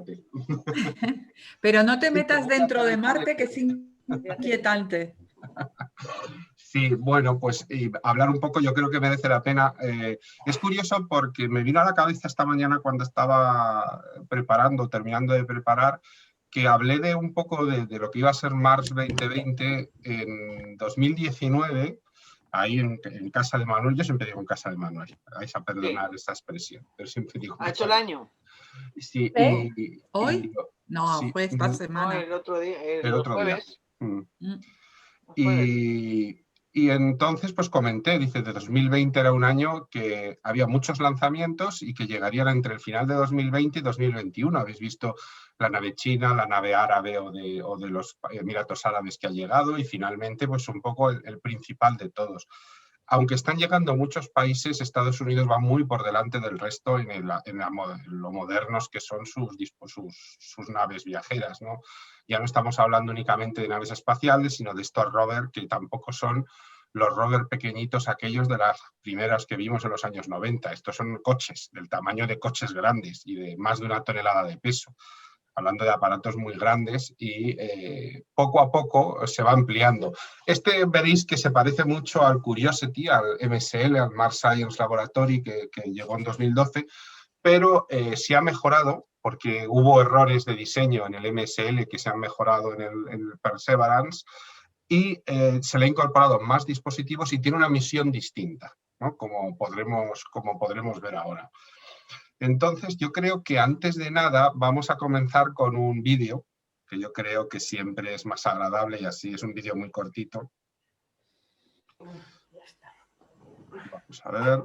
Marte. Pero no te metas dentro de Marte, que es inquietante. Sí, bueno, pues hablar un poco yo creo que merece la pena. Es curioso porque me vino a la cabeza esta mañana cuando estaba terminando de preparar, que hablé de un poco de lo que iba a ser Mars 2020 en 2019, ahí en casa de Manuel. Yo siempre digo en casa de Manuel, vais a perdonar esta expresión, pero siempre digo. ¿Ha hecho el año? Sí, ¿Hoy? No, sí, fue esta semana. No, el otro día, el otro jueves. Día. Y entonces pues comenté, dice, de 2020 era un año que había muchos lanzamientos y que llegarían entre el final de 2020 y 2021. Habéis visto la nave china, la nave árabe o de los Emiratos Árabes que ha llegado, y finalmente pues un poco el principal de todos. Aunque están llegando muchos países, Estados Unidos va muy por delante del resto en lo modernos que son sus naves viajeras, ¿no? Ya no estamos hablando únicamente de naves espaciales, sino de estos rovers, que tampoco son los rovers pequeñitos, aquellos de las primeras que vimos en los años 90. Estos son coches, del tamaño de coches grandes y de más de 1 tonelada de peso. Hablando de aparatos muy grandes, y poco a poco se va ampliando. Veréis que se parece mucho al Curiosity, al MSL, al Mars Science Laboratory, que llegó en 2012, pero se ha mejorado porque hubo errores de diseño en el MSL que se han mejorado en el Perseverance, y se le ha incorporado más dispositivos y tiene una misión distinta, ¿no? como podremos ver ahora. Entonces, yo creo que antes de nada vamos a comenzar con un vídeo, que yo creo que siempre es más agradable, y así es un vídeo muy cortito. Vamos a ver.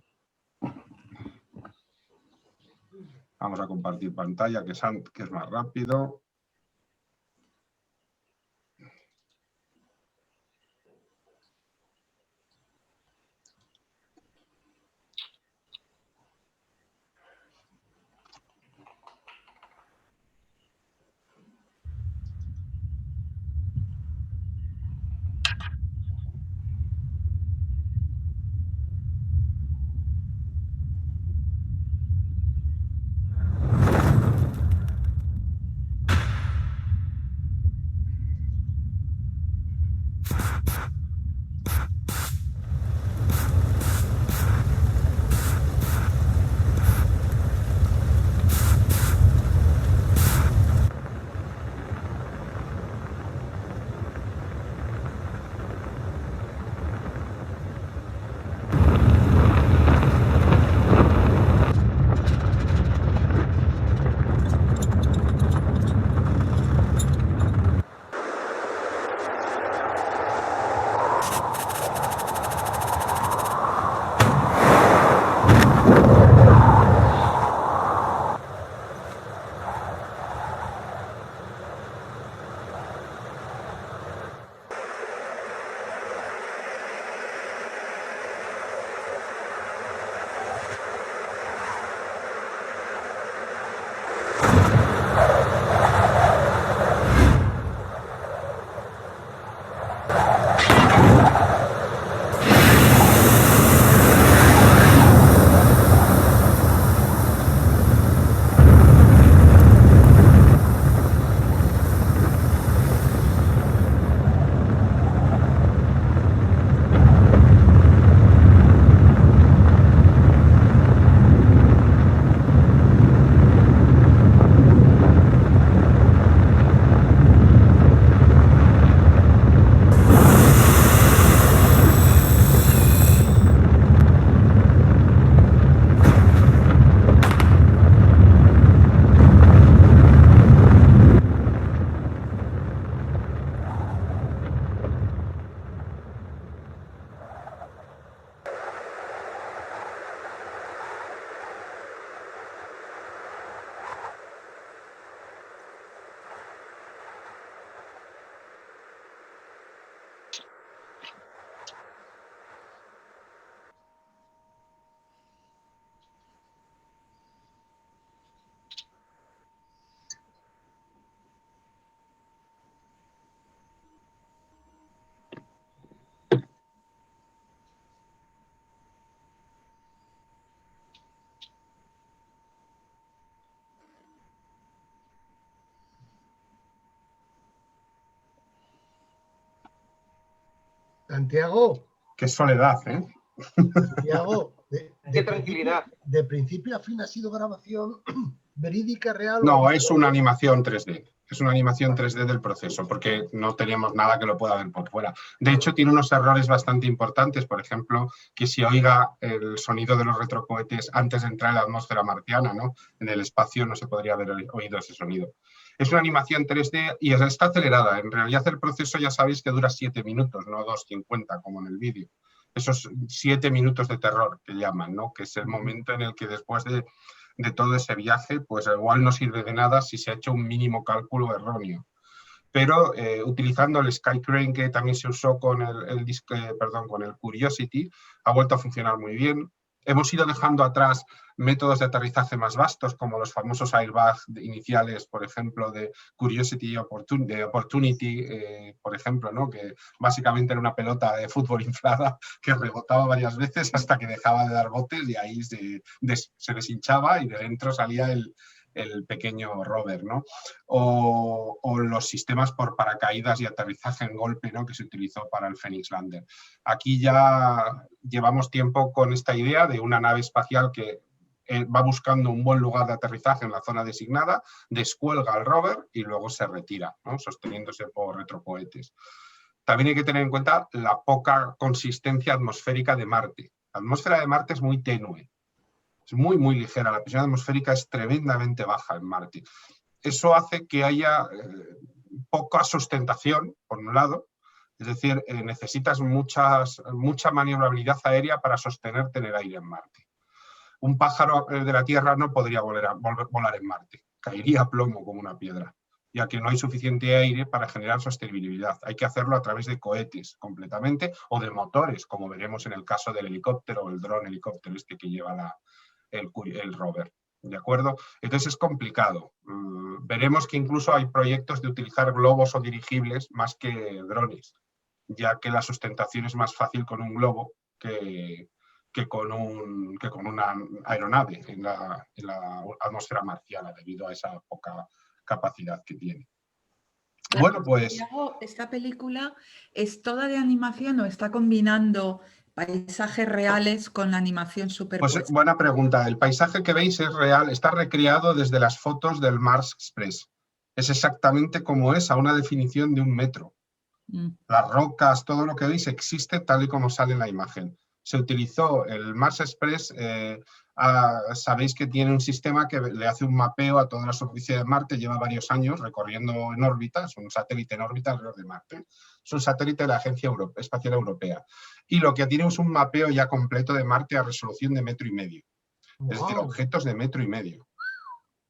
Vamos a compartir pantalla, que es más rápido. Santiago. Qué soledad, ¿eh? Santiago, Qué tranquilidad. De principio a fin ha sido grabación verídica, real. No, es una animación 3D. Es una animación 3D del proceso, porque no teníamos nada que lo pueda ver por fuera. De hecho, tiene unos errores bastante importantes, por ejemplo, que se oiga el sonido de los retrocohetes antes de entrar en la atmósfera marciana, ¿no? En el espacio no se podría haber oído ese sonido. Es una animación 3D y está acelerada. En realidad el proceso ya sabéis que dura 7 minutos, no 2,50 como en el vídeo. Esos 7 minutos de terror que llaman, ¿no? Que es el momento en el que después de todo ese viaje, pues igual no sirve de nada si se ha hecho un mínimo cálculo erróneo. Pero utilizando el Skycrane que también se usó con con el Curiosity, ha vuelto a funcionar muy bien. Hemos ido dejando atrás métodos de aterrizaje más vastos, como los famosos airbag iniciales, por ejemplo, de Curiosity y Opportunity, por ejemplo, ¿no? Que básicamente era una pelota de fútbol inflada que rebotaba varias veces hasta que dejaba de dar botes y ahí se deshinchaba y de dentro salía el pequeño rover, ¿no? O los sistemas por paracaídas y aterrizaje en golpe, ¿no? Que se utilizó para el Phoenix Lander. Aquí ya llevamos tiempo con esta idea de una nave espacial que va buscando un buen lugar de aterrizaje en la zona designada, descuelga al rover y luego se retira, ¿no? Sosteniéndose por retrocohetes. También hay que tener en cuenta la poca consistencia atmosférica de Marte. La atmósfera de Marte es muy tenue. Es muy, muy ligera. La presión atmosférica es tremendamente baja en Marte. Eso hace que haya poca sustentación, por un lado. Es decir, necesitas mucha maniobrabilidad aérea para sostenerte en el aire en Marte. Un pájaro de la Tierra no podría volar en Marte. Caería a plomo como una piedra, ya que no hay suficiente aire para generar sostenibilidad. Hay que hacerlo a través de cohetes completamente o de motores, como veremos en el caso del helicóptero o el dron helicóptero que lleva el rover, ¿de acuerdo? Entonces es complicado. Veremos que incluso hay proyectos de utilizar globos o dirigibles más que drones, ya que la sustentación es más fácil con un globo que con una aeronave en la atmósfera marciana, debido a esa poca capacidad que tiene. Bueno, pues... ¿Esta película es toda de animación o está combinando paisajes reales con la animación superpuesta? Pues buena pregunta. El paisaje que veis es real, está recreado desde las fotos del Mars Express. Es exactamente como es, a una definición de 1 metro. Las rocas, todo lo que veis existe tal y como sale en la imagen. Se utilizó el Mars Express, sabéis que tiene un sistema que le hace un mapeo a toda la superficie de Marte, lleva varios años recorriendo en órbita, es un satélite en órbita alrededor de Marte. Es un satélite de la Agencia Espacial Europea. Y lo que tiene es un mapeo ya completo de Marte a resolución de 1,5 metros. Wow. Es decir, objetos de 1,5 metros,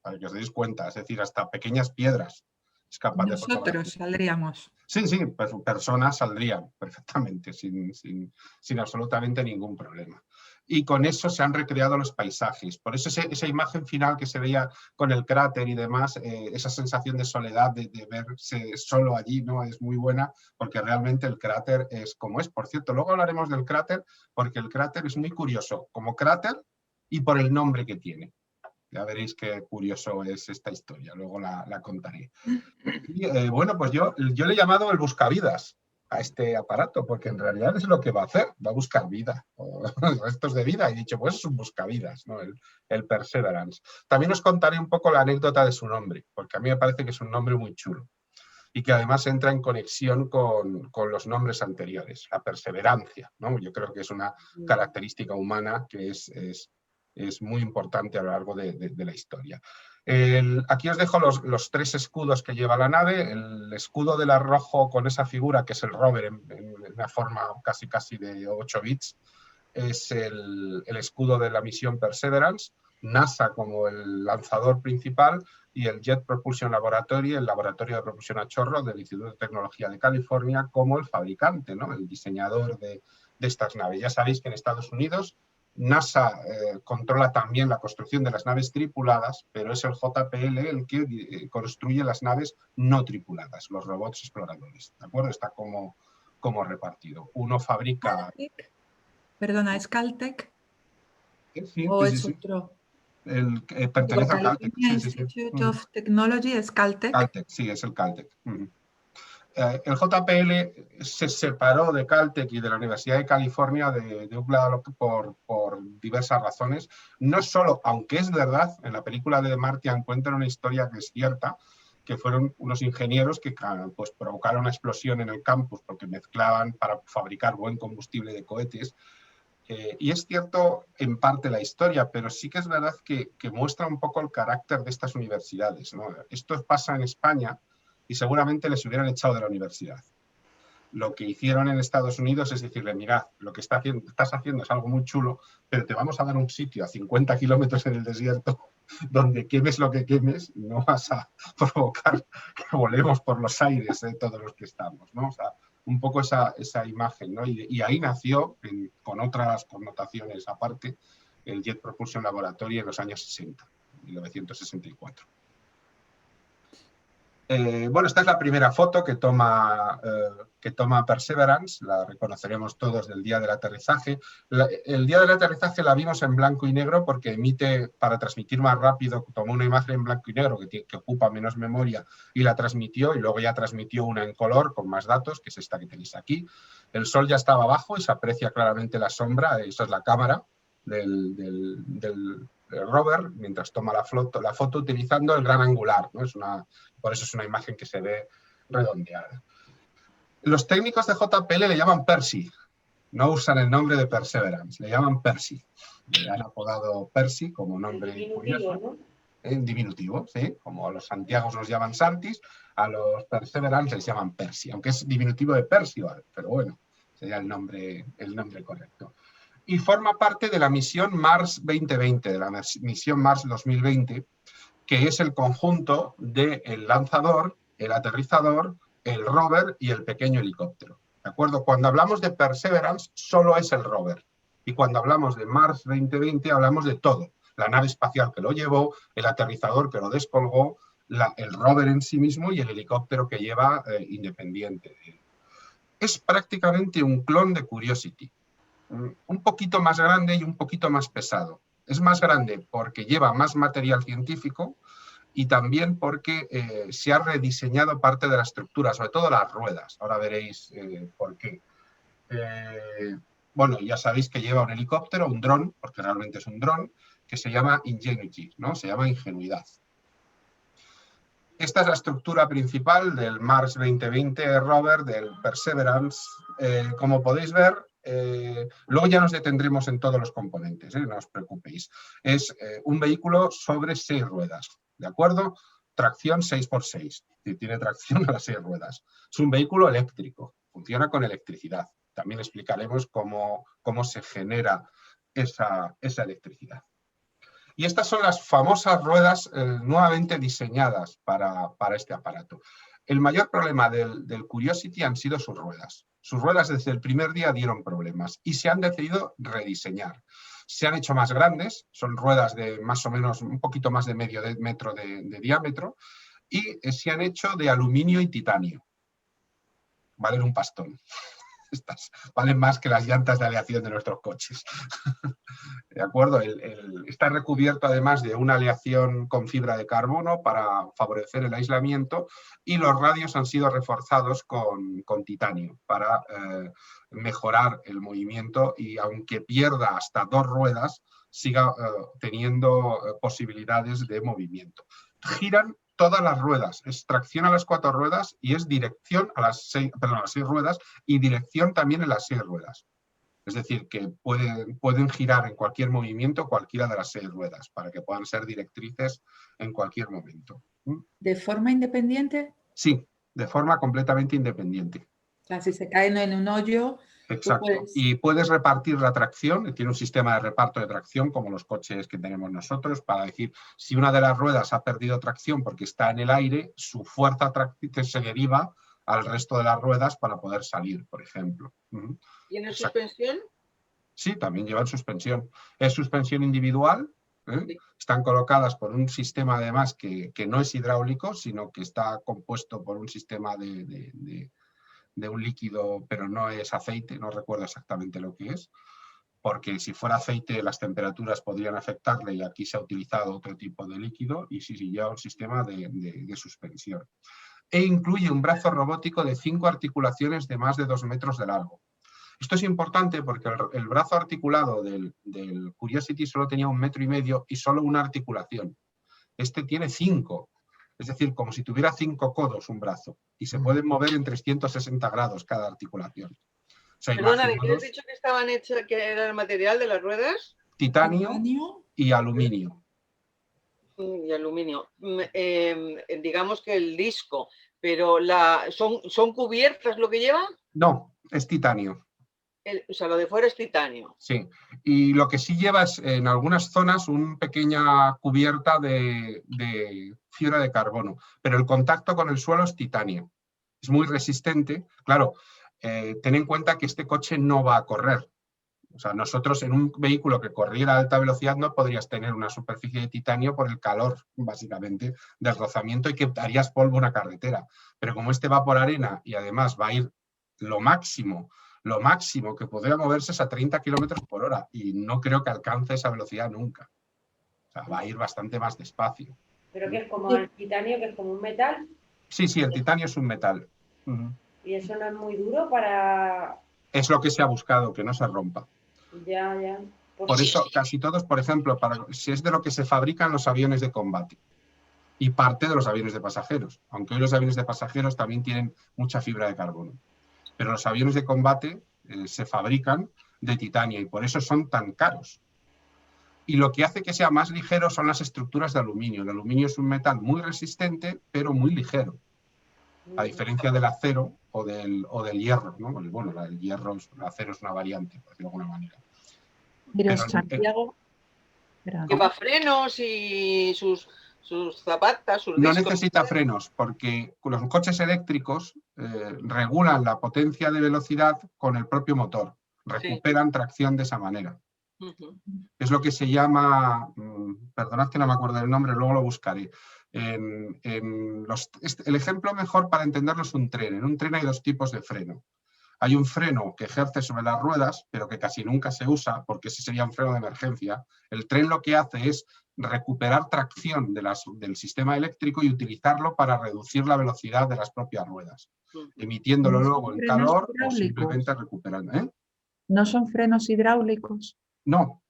para que os deis cuenta, es decir, hasta pequeñas piedras. Es capaz Nosotros saldríamos. Sí, pues personas saldrían perfectamente, sin absolutamente ningún problema. Y con eso se han recreado los paisajes. Por eso esa imagen final que se veía con el cráter y demás, esa sensación de soledad, de verse solo allí, ¿no? Es muy buena, porque realmente el cráter es como es. Por cierto, luego hablaremos del cráter, porque el cráter es muy curioso, como cráter y por el nombre que tiene. Ya veréis qué curioso es esta historia, luego la contaré. Y, bueno, pues yo le he llamado el buscavidas a este aparato, porque en realidad es lo que va a hacer, va a buscar vida, o restos de vida, y he dicho, pues es un buscavidas, ¿no? El Perseverance. También os contaré un poco la anécdota de su nombre, porque a mí me parece que es un nombre muy chulo, y que además entra en conexión con los nombres anteriores, la perseverancia, ¿no? Yo creo que es una característica humana que es muy importante a lo largo de la historia. Aquí os dejo los 3 escudos que lleva la nave. El escudo del rojo con esa figura, que es el rover en una forma casi de 8 bits, es el escudo de la misión Perseverance, NASA como el lanzador principal y el Jet Propulsion Laboratory, el laboratorio de propulsión a chorro del Instituto de Tecnología de California, como el fabricante, ¿no? El diseñador de estas naves. Ya sabéis que en Estados Unidos NASA controla también la construcción de las naves tripuladas, pero es el JPL el que construye las naves no tripuladas, los robots exploradores, ¿de acuerdo? Está como repartido. Uno fabrica... Perdona, ¿es Caltech? Sí, ¿O es otro? Pertenece a Caltech. California Institute of Technology es Caltech. Caltech, sí, es el Caltech. el JPL se separó de Caltech y de la Universidad de California de UCLA por diversas razones. No solo, aunque es verdad, en la película de The Martian cuentan una historia que es cierta, que fueron unos ingenieros que pues, provocaron una explosión en el campus porque mezclaban para fabricar buen combustible de cohetes. Y es cierto en parte la historia, pero sí que es verdad que muestra un poco el carácter de estas universidades, ¿no? Esto pasa en España y seguramente les hubieran echado de la universidad. Lo que hicieron en Estados Unidos es decirle, mirad, lo que estás haciendo es algo muy chulo, pero te vamos a dar un sitio a 50 kilómetros en el desierto donde quemes lo que quemes, no vas a provocar que volemos por los aires todos los que estamos, ¿no? O sea, un poco esa imagen, ¿no? Y ahí nació, con otras connotaciones aparte, el Jet Propulsion Laboratory en los años 60, 1964. Bueno, esta es la primera foto que toma Perseverance, la reconoceremos todos del día del aterrizaje. El día del aterrizaje la vimos en blanco y negro porque emite, para transmitir más rápido, tomó una imagen en blanco y negro que ocupa menos memoria y la transmitió, y luego ya transmitió una en color con más datos, que es esta que tenéis aquí. El sol ya estaba abajo y se aprecia claramente la sombra, esa es la cámara del rover, mientras toma la foto utilizando el gran angular, ¿no? Por eso es una imagen que se ve redondeada. Los técnicos de JPL le llaman Percy, no usan el nombre de Perseverance, le llaman Percy. Le han apodado Percy como nombre curioso. ¿No? En diminutivo, ¿sí? Como a los Santiagos los llaman Santis, a los Perseverance les llaman Percy, aunque es diminutivo de Percival, pero bueno, sería el nombre correcto. Y forma parte de la misión Mars 2020, de la misión Mars 2020, que es el conjunto del lanzador, el aterrizador, el rover y el pequeño helicóptero. ¿De acuerdo? Cuando hablamos de Perseverance, solo es el rover. Y cuando hablamos de Mars 2020, hablamos de todo. La nave espacial que lo llevó, el aterrizador que lo descolgó, el rover en sí mismo y el helicóptero que lleva independiente. Es prácticamente un clon de Curiosity. Un poquito más grande y un poquito más pesado. Es más grande porque lleva más material científico y también porque se ha rediseñado parte de la estructura, sobre todo las ruedas. Ahora veréis por qué. Bueno, ya sabéis que lleva un helicóptero, un dron, porque realmente es un dron, que se llama Ingenuity, ¿no? Se llama ingenuidad. Esta es la estructura principal del Mars 2020 rover, del Perseverance. Como podéis ver, luego ya nos detendremos en todos los componentes, no os preocupéis. Es un vehículo sobre 6 ruedas, ¿de acuerdo? Tracción 6x6, tiene tracción a las 6 ruedas. Es un vehículo eléctrico, funciona con electricidad. También explicaremos cómo se genera esa electricidad. Y estas son las famosas ruedas nuevamente diseñadas para este aparato. El mayor problema del Curiosity han sido sus ruedas. Sus ruedas desde el primer día dieron problemas y se han decidido rediseñar. Se han hecho más grandes, son ruedas de más o menos un poquito más de medio metro de diámetro, y se han hecho de aluminio y titanio. Valen un pastón. Estas valen más que las llantas de aleación de nuestros coches. ¿De acuerdo? Está recubierto además de una aleación con fibra de carbono para favorecer el aislamiento, y los radios han sido reforzados con titanio para mejorar el movimiento, y aunque pierda hasta 2 ruedas, siga teniendo posibilidades de movimiento. Giran todas las ruedas, es tracción a las 4 ruedas y es dirección a las 6 ruedas y dirección también en las 6 ruedas. Es decir, que pueden girar en cualquier movimiento cualquiera de las 6 ruedas para que puedan ser directrices en cualquier momento. ¿De forma independiente? Sí, de forma completamente independiente. O sea, si se caen en un hoyo... Exacto. Y puedes repartir la tracción, tiene un sistema de reparto de tracción como los coches que tenemos nosotros, para decir, si una de las ruedas ha perdido tracción porque está en el aire, su fuerza tractiva se deriva al resto de las ruedas para poder salir, por ejemplo. ¿Tiene suspensión? Sí, también llevan suspensión. Es suspensión individual. Sí. Están colocadas por un sistema además que no es hidráulico, sino que está compuesto por un sistema de un líquido, pero no es aceite, no recuerdo exactamente lo que es, porque si fuera aceite las temperaturas podrían afectarle, y aquí se ha utilizado otro tipo de líquido, y sí lleva un sistema de suspensión. e incluye un brazo robótico de 5 articulaciones de más de 2 metros de largo. Esto es importante porque el brazo articulado del Curiosity solo tenía 1,5 metros y solo una articulación. Este tiene 5, es decir, como si tuviera 5 codos un brazo, y se pueden mover en 360 grados cada articulación. O sea, Perdona, ¿de qué imaginaros has dicho que estaban hechas, que era el material de las ruedas? titanio y aluminio. Y aluminio. Digamos que el disco, pero ¿son cubiertas lo que lleva? No, es titanio. O sea, lo de fuera es titanio. Sí, y lo que sí lleva es en algunas zonas una pequeña cubierta de fibra de carbono, pero el contacto con el suelo es titanio. Es muy resistente. Claro, ten en cuenta que este coche no va a correr. O sea, nosotros en un vehículo que corriera a alta velocidad no podrías tener una superficie de titanio por el calor, básicamente, del rozamiento, y que harías polvo una carretera. Pero como este va por arena y además va a ir lo máximo que podría moverse es a 30 kilómetros por hora, y no creo que alcance esa velocidad nunca. O sea, va a ir bastante más despacio. Pero que es como el titanio, que es como un metal. Sí, el titanio es un metal. Y eso no es muy duro para... Es lo que se ha buscado, que no se rompa. Ya. Por eso casi todos, por ejemplo, si es de lo que se fabrican los aviones de combate y parte de los aviones de pasajeros, aunque hoy los aviones de pasajeros también tienen mucha fibra de carbono. Pero los aviones de combate se fabrican de titanio y por eso son tan caros. Y lo que hace que sea más ligero son las estructuras de aluminio. El aluminio es un metal muy resistente, pero muy ligero, a diferencia del acero o del hierro, ¿no? Bueno, el acero es una variante, por decirlo de alguna manera. Pero Santiago... Lleva frenos y sus zapatas, sus No discos. necesita frenos, porque los coches eléctricos regulan la potencia de velocidad con el propio motor. Recuperan tracción de esa manera. Es lo que se llama, perdonad que no me acuerdo del nombre, luego lo buscaré. El ejemplo mejor para entenderlo es un tren. En un tren hay 2 tipos de freno. Hay un freno que ejerce sobre las ruedas, pero que casi nunca se usa, porque ese sería un freno de emergencia. El tren lo que hace es recuperar tracción del sistema eléctrico y utilizarlo para reducir la velocidad de las propias ruedas, emitiéndolo luego en calor o simplemente recuperando. ¿No son frenos hidráulicos? No,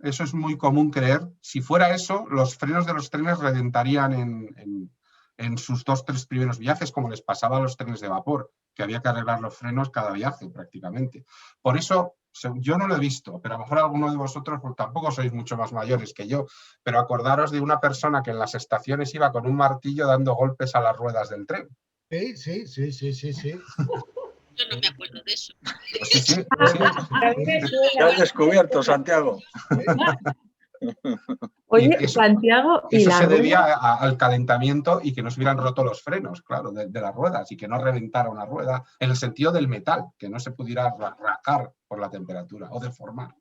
eso es muy común creer. Si fuera eso, los frenos de los trenes reventarían en sus 2-3 primeros viajes, como les pasaba a los trenes de vapor, que había que arreglar los frenos cada viaje prácticamente. Por eso, yo no lo he visto, pero a lo mejor alguno de vosotros, pues tampoco sois mucho más mayores que yo, pero acordaros de una persona que en las estaciones iba con un martillo dando golpes a las ruedas del tren. Sí. Yo no me acuerdo de eso. Sí. ¿Qué has descubierto, Santiago? Oye, eso, Santiago, eso se debía al calentamiento y que no se hubieran roto los frenos, claro, de las ruedas, y que no reventara una rueda, en el sentido del metal, que no se pudiera rajar por la temperatura o deformar.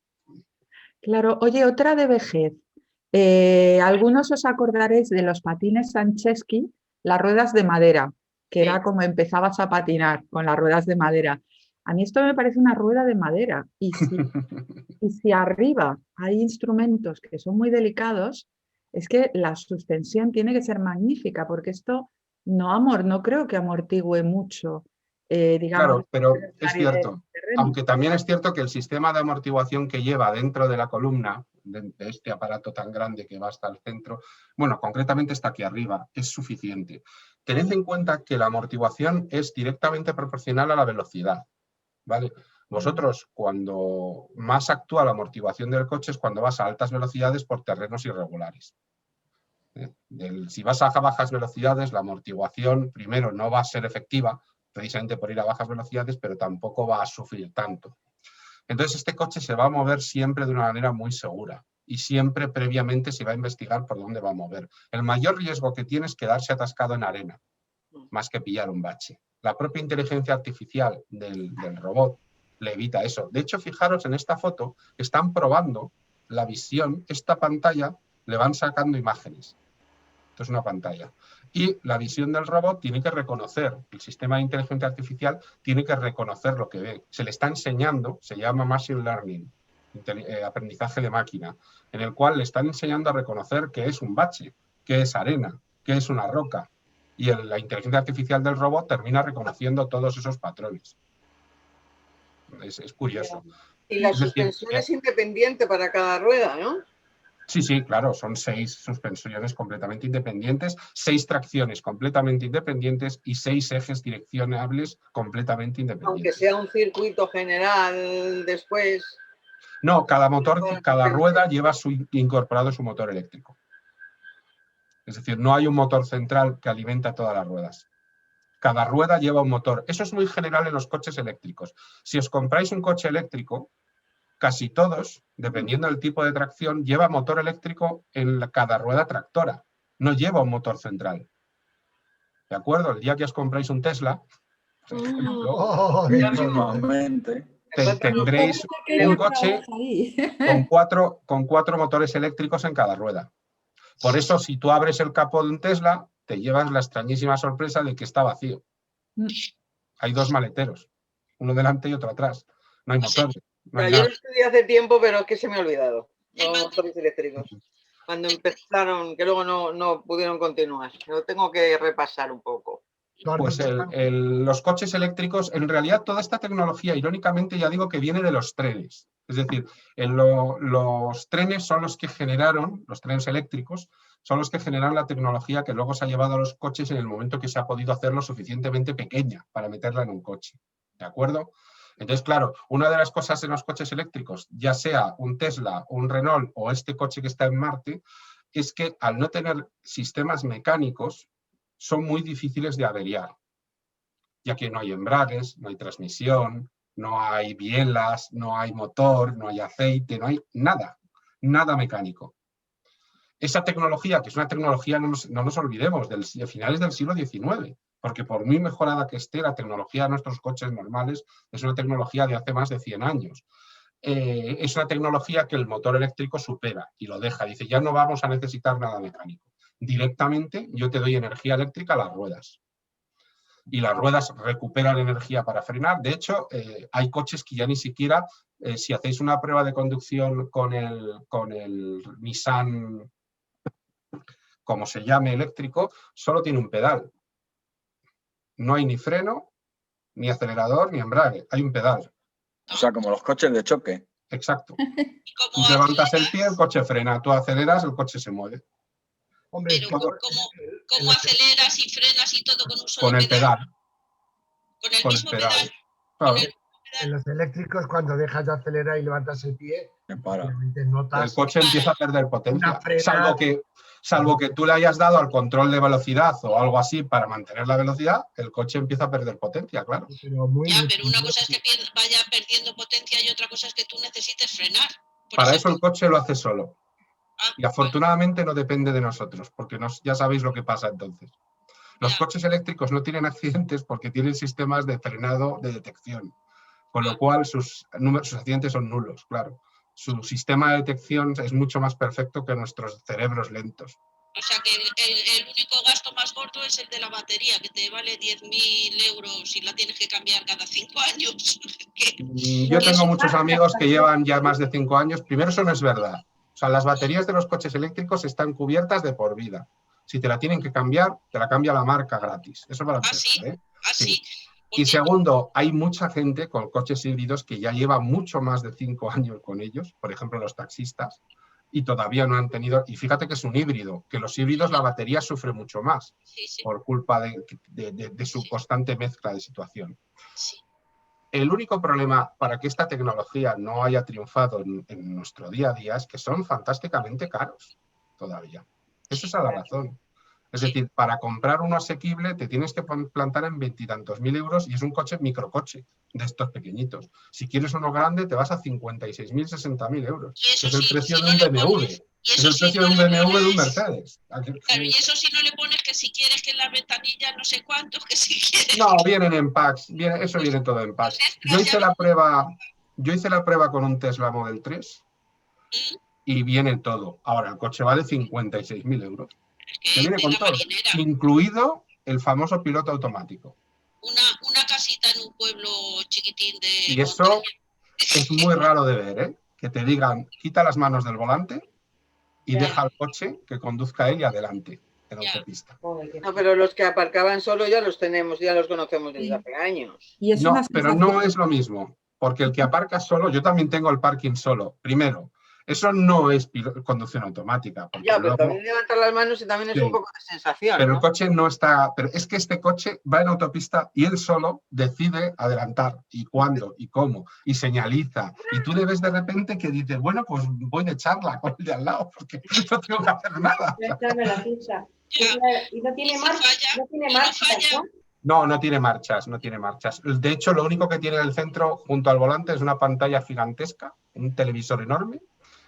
Claro, oye, otra de vejez. Algunos os acordaréis de los patines Sanchesky, las ruedas de madera, que era como empezabas a patinar con las ruedas de madera. A mí esto me parece una rueda de madera, y si arriba hay instrumentos que son muy delicados, es que la suspensión tiene que ser magnífica, porque esto no creo que amortigüe mucho, digamos. Claro, pero es cierto, aunque también es cierto que el sistema de amortiguación que lleva dentro de la columna, de este aparato tan grande que va hasta el centro, bueno, concretamente está aquí arriba, es suficiente. Tened en cuenta que la amortiguación es directamente proporcional a la velocidad, ¿vale? Vosotros, cuando más actúa la amortiguación del coche es cuando vas a altas velocidades por terrenos irregulares. Si vas a bajas velocidades, la amortiguación, primero, no va a ser efectiva, precisamente por ir a bajas velocidades, pero tampoco va a sufrir tanto. Entonces, este coche se va a mover siempre de una manera muy segura y siempre previamente se va a investigar por dónde va a mover. El mayor riesgo que tiene es quedarse atascado en arena, más que pillar un bache. La propia inteligencia artificial del robot le evita eso. De hecho, fijaros en esta foto, están probando la visión, esta pantalla, le van sacando imágenes. Esto es una pantalla. Y la visión del robot tiene que reconocer, el sistema de inteligencia artificial tiene que reconocer lo que ve. Se le está enseñando, se llama Machine Learning, aprendizaje de máquina, en el cual le están enseñando a reconocer qué es un bache, qué es arena, qué es una roca. y la inteligencia artificial del robot termina reconociendo todos esos patrones. Es curioso. Y la Es decir, suspensión es independiente para cada rueda, ¿no? Sí, claro, son 6 suspensiones completamente independientes, 6 tracciones completamente independientes y 6 ejes direccionables completamente Aunque independientes. sea un circuito general después. No, cada motor, cada rueda lleva incorporado su motor eléctrico. Es decir, no hay un motor central que alimenta todas las ruedas. Cada rueda lleva un motor. Eso es muy general en los coches eléctricos. Si os compráis un coche eléctrico, casi todos, dependiendo del tipo de tracción, lleva motor eléctrico en cada rueda tractora. No lleva un motor central. ¿De acuerdo? El día que os compráis un Tesla, por ejemplo, Oh, Normalmente. tendréis un coche con 4 motores eléctricos en cada rueda. Por eso, si tú abres el capó de un Tesla, te llevas la extrañísima sorpresa de que está vacío. Hay 2 maleteros, uno delante y otro atrás. No hay motores. No hay Yo nada. lo estudié hace tiempo, pero es que se me ha olvidado. Los motores eléctricos. Cuando empezaron, que luego no pudieron continuar. Lo tengo que repasar un poco. Pues los coches eléctricos, en realidad toda esta tecnología, irónicamente, ya digo que viene de los trenes. Es decir, los trenes son los que generaron, los trenes eléctricos, son los que generaron la tecnología que luego se ha llevado a los coches en el momento que se ha podido hacerlo suficientemente pequeña para meterla en un coche. ¿De acuerdo? Entonces, claro, una de las cosas en los coches eléctricos, ya sea un Tesla, un Renault o este coche que está en Marte, es que al no tener sistemas mecánicos, son muy difíciles de averiar, ya que no hay embragues, no hay transmisión, no hay bielas, no hay motor, no hay aceite, no hay nada, nada mecánico. Esa tecnología, que es una tecnología, no nos olvidemos, de finales del siglo XIX, porque por muy mejorada que esté la tecnología de nuestros coches normales, es una tecnología de hace más de 100 años. Es una tecnología que el motor eléctrico supera y lo deja. Dice, ya no vamos a necesitar nada mecánico. Directamente yo te doy energía eléctrica a las ruedas. Y las ruedas recuperan energía para frenar. De hecho, hay coches que ya ni siquiera, si hacéis una prueba de conducción con el Nissan, como se llame, eléctrico, solo tiene un pedal. No hay ni freno, ni acelerador, ni embrague. Hay un pedal. O sea, como los coches de choque. Exacto. Tú levantas el pie, el coche frena. Tú aceleras, el coche se mueve. Hombre, Pero ¿cómo aceleras y frenas y todo con un solo Con el pedal. Con el Con el mismo pedal. pedal. Claro. en los eléctricos, cuando dejas de acelerar y levantas el pie, Me para. obviamente notas. El coche empieza a perder potencia. Una frenada. Salvo que tú le hayas dado al control de velocidad o algo así para mantener la velocidad, el coche empieza a perder potencia, claro. Pero muy Ya, pero una cosa es que vaya perdiendo potencia y otra cosa es que tú necesites frenar. Para eso el coche lo hace solo. Ah, Y afortunadamente no depende de nosotros, porque ya sabéis lo que pasa entonces. Los coches eléctricos no tienen accidentes porque tienen sistemas de frenado de detección, con lo cual sus accidentes son nulos, claro. Su sistema de detección es mucho más perfecto que nuestros cerebros lentos. O sea que el único gasto más gordo es el de la batería, que te vale 10.000 euros y la tienes que cambiar cada 5 años. Yo tengo muchos amigos que llevan ya más de 5 años. Primero, eso no es verdad. O sea, las baterías de los coches eléctricos están cubiertas de por vida. Si te la tienen que cambiar, te la cambia la marca gratis. Eso para empezar, ¿eh? Sí. Y segundo, hay mucha gente con coches híbridos que ya lleva mucho más de 5 años con ellos, por ejemplo los taxistas, y todavía no han tenido, y fíjate que es un híbrido, que los híbridos la batería sufre mucho más por culpa de su constante mezcla de situación. El único problema para que esta tecnología no haya triunfado en nuestro día a día es que son fantásticamente caros todavía. Esa es la razón. Es decir, para comprar uno asequible te tienes que plantar en 20 y tantos mil euros y es un coche microcoche de estos pequeñitos. Si quieres uno grande te vas a 56.000, 60.000 euros. Que es el precio de un BMW. Es el precio de un BMW de un Mercedes. Claro, y eso si no le pones que si quieres que en las ventanillas no sé cuántos, que si quieres... No, vienen en packs. Eso viene todo en packs. Yo hice la prueba con un Tesla Model 3 y viene todo. Ahora, el coche vale 56.000 euros. Que viene con todo, incluido el famoso piloto automático. Una casita en un pueblo chiquitín de... Y eso es muy raro de ver, ¿eh? Que te digan, quita las manos del volante y deja al coche que conduzca él y adelante. en Ya. autopista. Joder, qué No, pero los que aparcaban solo ya los tenemos, ya los conocemos desde Sí. hace años. Y es No, una pero sensación. no es lo mismo, porque el que aparca solo, yo también tengo el parking solo. Primero, eso no es conducción automática, porque Ya, pero luego, también levantar las manos y también es Sí. un poco de sensación, pero el ¿no? coche no está, pero es que este coche va en autopista y él solo decide adelantar y cuándo y cómo y señaliza. Y tú le ves de repente que dices, bueno, pues voy de charla con el de al lado porque no tengo que hacer nada. Ya está, me la ficha. Ya. Y no tiene Y si marcha, falla, no tiene y no marcha, falla. ¿no? No, no tiene marchas, no tiene marchas. De hecho, lo único que tiene en el centro, junto al volante, es una pantalla gigantesca, un televisor enorme,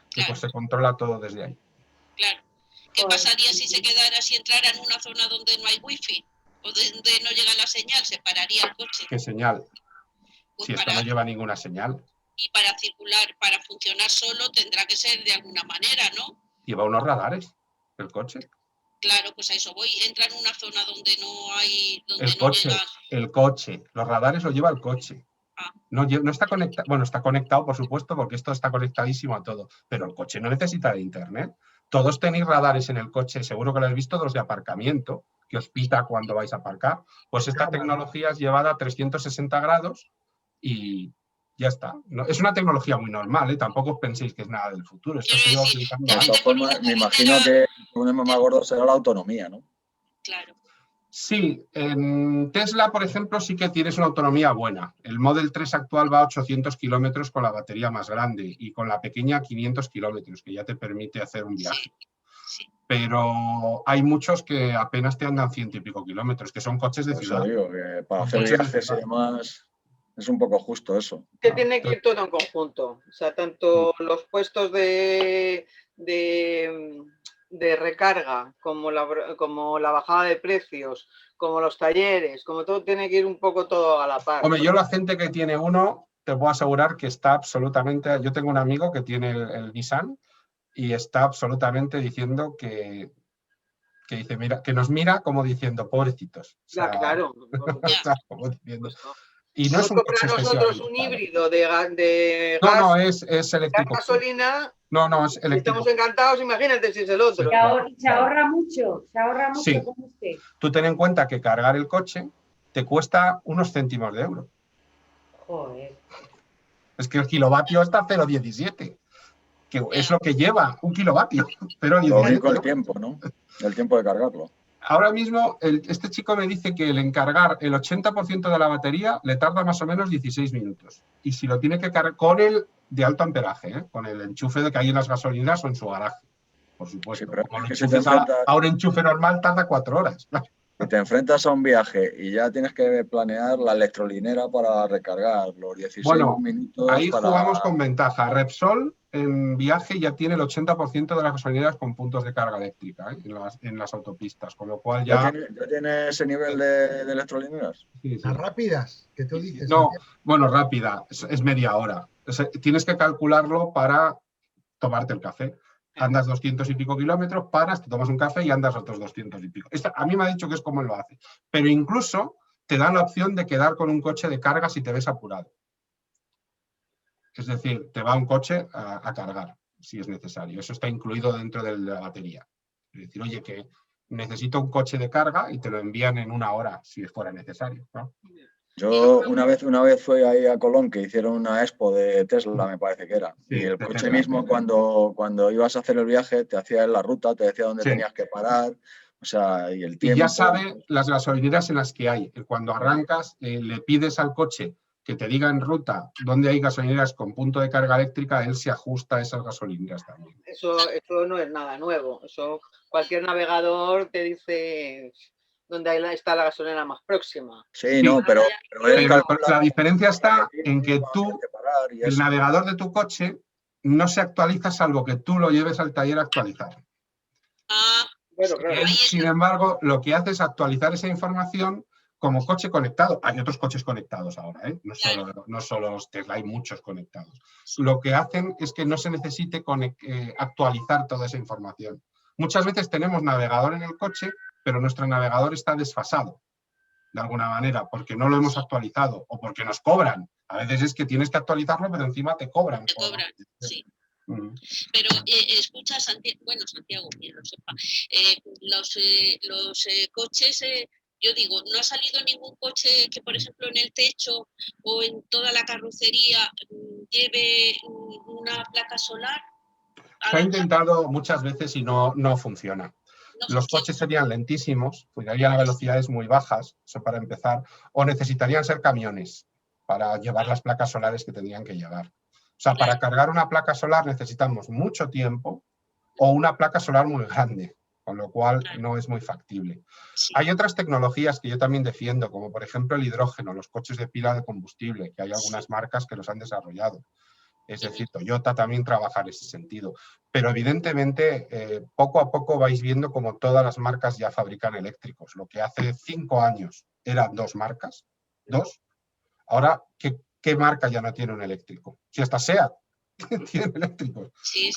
que Claro. pues se controla todo desde ahí. Claro. ¿Qué Joder. pasaría si se quedara, si entrara en una zona donde no hay wifi o donde no llega la señal? Se pararía el coche. ¿Qué señal? Pues Si esto para, no lleva ninguna señal. y para circular, para funcionar solo, tendrá que ser de alguna manera, ¿no? Lleva unos radares, el coche. Claro, pues a eso voy. Entra en una zona donde no hay, donde El no coche, llega. el coche. Los radares los lleva el coche. Ah. No, no está conectado, bueno, está conectado, por supuesto, porque esto está conectadísimo a todo, pero el coche no necesita de internet. Todos tenéis radares en el coche, seguro que lo habéis visto, los de aparcamiento, que os pita cuando vais a aparcar. Pues esta tecnología es llevada a 360 grados y ya está. No, es una tecnología muy normal, ¿eh? Tampoco os penséis que es nada del futuro. Esto se Quiero lleva decir, utilizando te De años. todas mete por una formas, me imagino que el problema más gordo será la autonomía, ¿no? Claro. Sí, en Tesla, por ejemplo, sí que tienes una autonomía buena. El Model 3 actual va a 800 kilómetros con la batería más grande y con la pequeña 500 kilómetros, que ya te permite hacer un viaje. Sí. Pero hay muchos que apenas te andan 100 y pico kilómetros, que son coches de Por eso ciudad. digo que para Son hacer coches de viajes y ciudad. demás es un poco justo eso. Que tiene que ir todo en conjunto. O sea, tanto los puestos de recarga como la bajada de precios, como los talleres, como todo tiene que ir un poco todo a la par. Hombre, yo la gente que tiene uno, te puedo asegurar que está absolutamente... Yo tengo un amigo que tiene el Nissan y está absolutamente diciendo que dice, mira, que nos mira como diciendo, pobrecitos. O sea, Ya, claro. como diciendo. Supuesto. Y no es un coche Comprar nosotros un excesivamente caro. híbrido de No, gas, no, es gas eléctrico. gasolina, No, es eléctrico. estamos encantados, imagínate si es el otro. Sí. Se ahorra mucho Sí. con usted. Tú ten en cuenta que cargar el coche te cuesta unos céntimos de euro. Joder. Es que el kilovatio está a 0,17, que es lo que lleva un kilovatio. 0,17. Lo único el tiempo, ¿no? El tiempo de cargarlo. Ahora mismo, este chico me dice que el encargar el 80% de la batería le tarda más o menos 16 minutos. Y si lo tiene que cargar con el de alto amperaje, ¿eh? Con el enchufe de que hay en las gasolineras o en su garaje, por supuesto. Sí, pero Como lo es que si enchufes te enfrentas- a un enchufe normal tarda 4 horas. Si te enfrentas a un viaje y ya tienes que planear la electrolinera para recargar los 16 Bueno, minutos ahí para... jugamos con ventaja. Repsol en viaje ya tiene el 80% de las gasolineras con puntos de carga eléctrica, ¿eh? en las autopistas, con lo cual ya... ¿Ya tiene ese nivel de electrolineras? Sí, sí. Las rápidas, que tú dices. No, bueno, rápida, es media hora. O sea, tienes que calcularlo para tomarte el café. Andas 200 y pico kilómetros, paras, te tomas un café y andas otros 200 y pico. A mí me ha dicho que es como él lo hace. Pero incluso te dan la opción de quedar con un coche de carga si te ves apurado. Es decir, te va un coche a cargar si es necesario. Eso está incluido dentro de la batería. Es decir, oye, que necesito un coche de carga y te lo envían en 1 hora si fuera necesario, ¿no? Yo una vez fui ahí a Colón que hicieron una expo de Tesla, me parece que era. Sí, y el de coche Tesla, mismo, sí. cuando ibas a hacer el viaje, te hacía la ruta, te decía dónde Sí. tenías que parar, o sea, y el Y tiempo. ya sabe las gasolineras en las que hay. Cuando arrancas, le pides al coche que te diga en ruta dónde hay gasolineras con punto de carga eléctrica, él se ajusta a esas gasolineras también. Eso no es nada nuevo. Eso cualquier navegador te dice dónde está la gasolina más próxima. Sí, no, pero él Pero calcula la diferencia está que en que vas a tú, tener que parar y el eso. navegador de tu coche, no se actualiza salvo que tú lo lleves al taller a actualizar. Ah, Bueno, claro. Él, sin embargo, lo que hace es actualizar esa información como coche conectado. Hay otros coches conectados ahora, ¿eh? No solo los Tesla, hay muchos conectados. Lo que hacen es que no se necesite actualizar toda esa información. Muchas veces tenemos navegador en el coche, pero nuestro navegador está desfasado, de alguna manera, porque no lo hemos actualizado o porque nos cobran. A veces es que tienes que actualizarlo, pero encima te cobran. te cobran, sí. Pero escucha, Santiago, que lo sepa, los coches, yo digo, ¿no ha salido ningún coche que, por ejemplo, en el techo o en toda la carrocería lleve una placa solar? Se ha intentado muchas veces y no funciona. Los coches serían lentísimos, llegarían a velocidades muy bajas, eso para empezar, o necesitarían ser camiones para llevar las placas solares que tendrían que llevar. O sea, para cargar una placa solar necesitamos mucho tiempo o una placa solar muy grande, con lo cual no es muy factible. Hay otras tecnologías que yo también defiendo, como por ejemplo el hidrógeno, los coches de pila de combustible, que hay algunas marcas que los han desarrollado. Es decir, Toyota también trabaja en ese sentido. Pero evidentemente, poco a poco vais viendo como todas las marcas ya fabrican eléctricos. Lo que hace 5 años eran 2 marcas, 2. Ahora, ¿qué marca ya no tiene un eléctrico? Si hasta SEAT tiene eléctricos. Sí.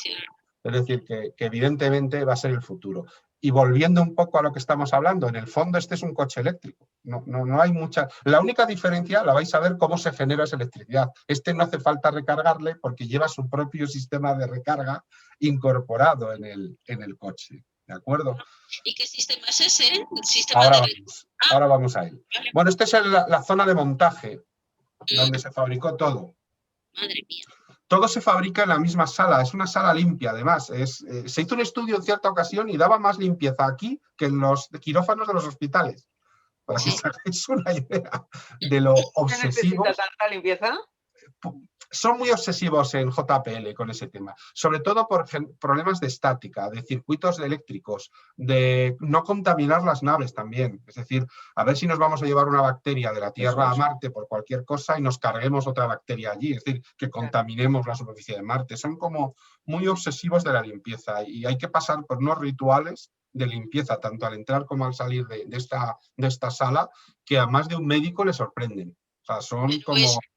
Es decir, que evidentemente va a ser el futuro. Y volviendo un poco a lo que estamos hablando, en el fondo este es un coche eléctrico. No hay mucha... La única diferencia la vais a ver cómo se genera esa electricidad. Este no hace falta recargarle porque lleva su propio sistema de recarga incorporado en el coche. ¿De acuerdo? ¿Y qué sistema es ese? Ahora vamos a él. Bueno, esta es la zona de montaje donde se fabricó todo. Madre mía. Todo se fabrica en la misma sala, es una sala limpia además. Se hizo un estudio en cierta ocasión y daba más limpieza aquí que en los quirófanos de los hospitales. Para que os hagáis una idea de lo obsesivo. ¿Necesita tanta limpieza? Son muy obsesivos en JPL con ese tema, sobre todo por problemas de estática, de circuitos eléctricos, de no contaminar las naves también. Es decir, a ver si nos vamos a llevar una bacteria de la Tierra a Marte por cualquier cosa y nos carguemos otra bacteria allí, es decir, que contaminemos la superficie de Marte. Son como muy obsesivos de la limpieza y hay que pasar por unos rituales de limpieza, tanto al entrar como al salir de esta sala, que a más de un médico le sorprenden. O sea,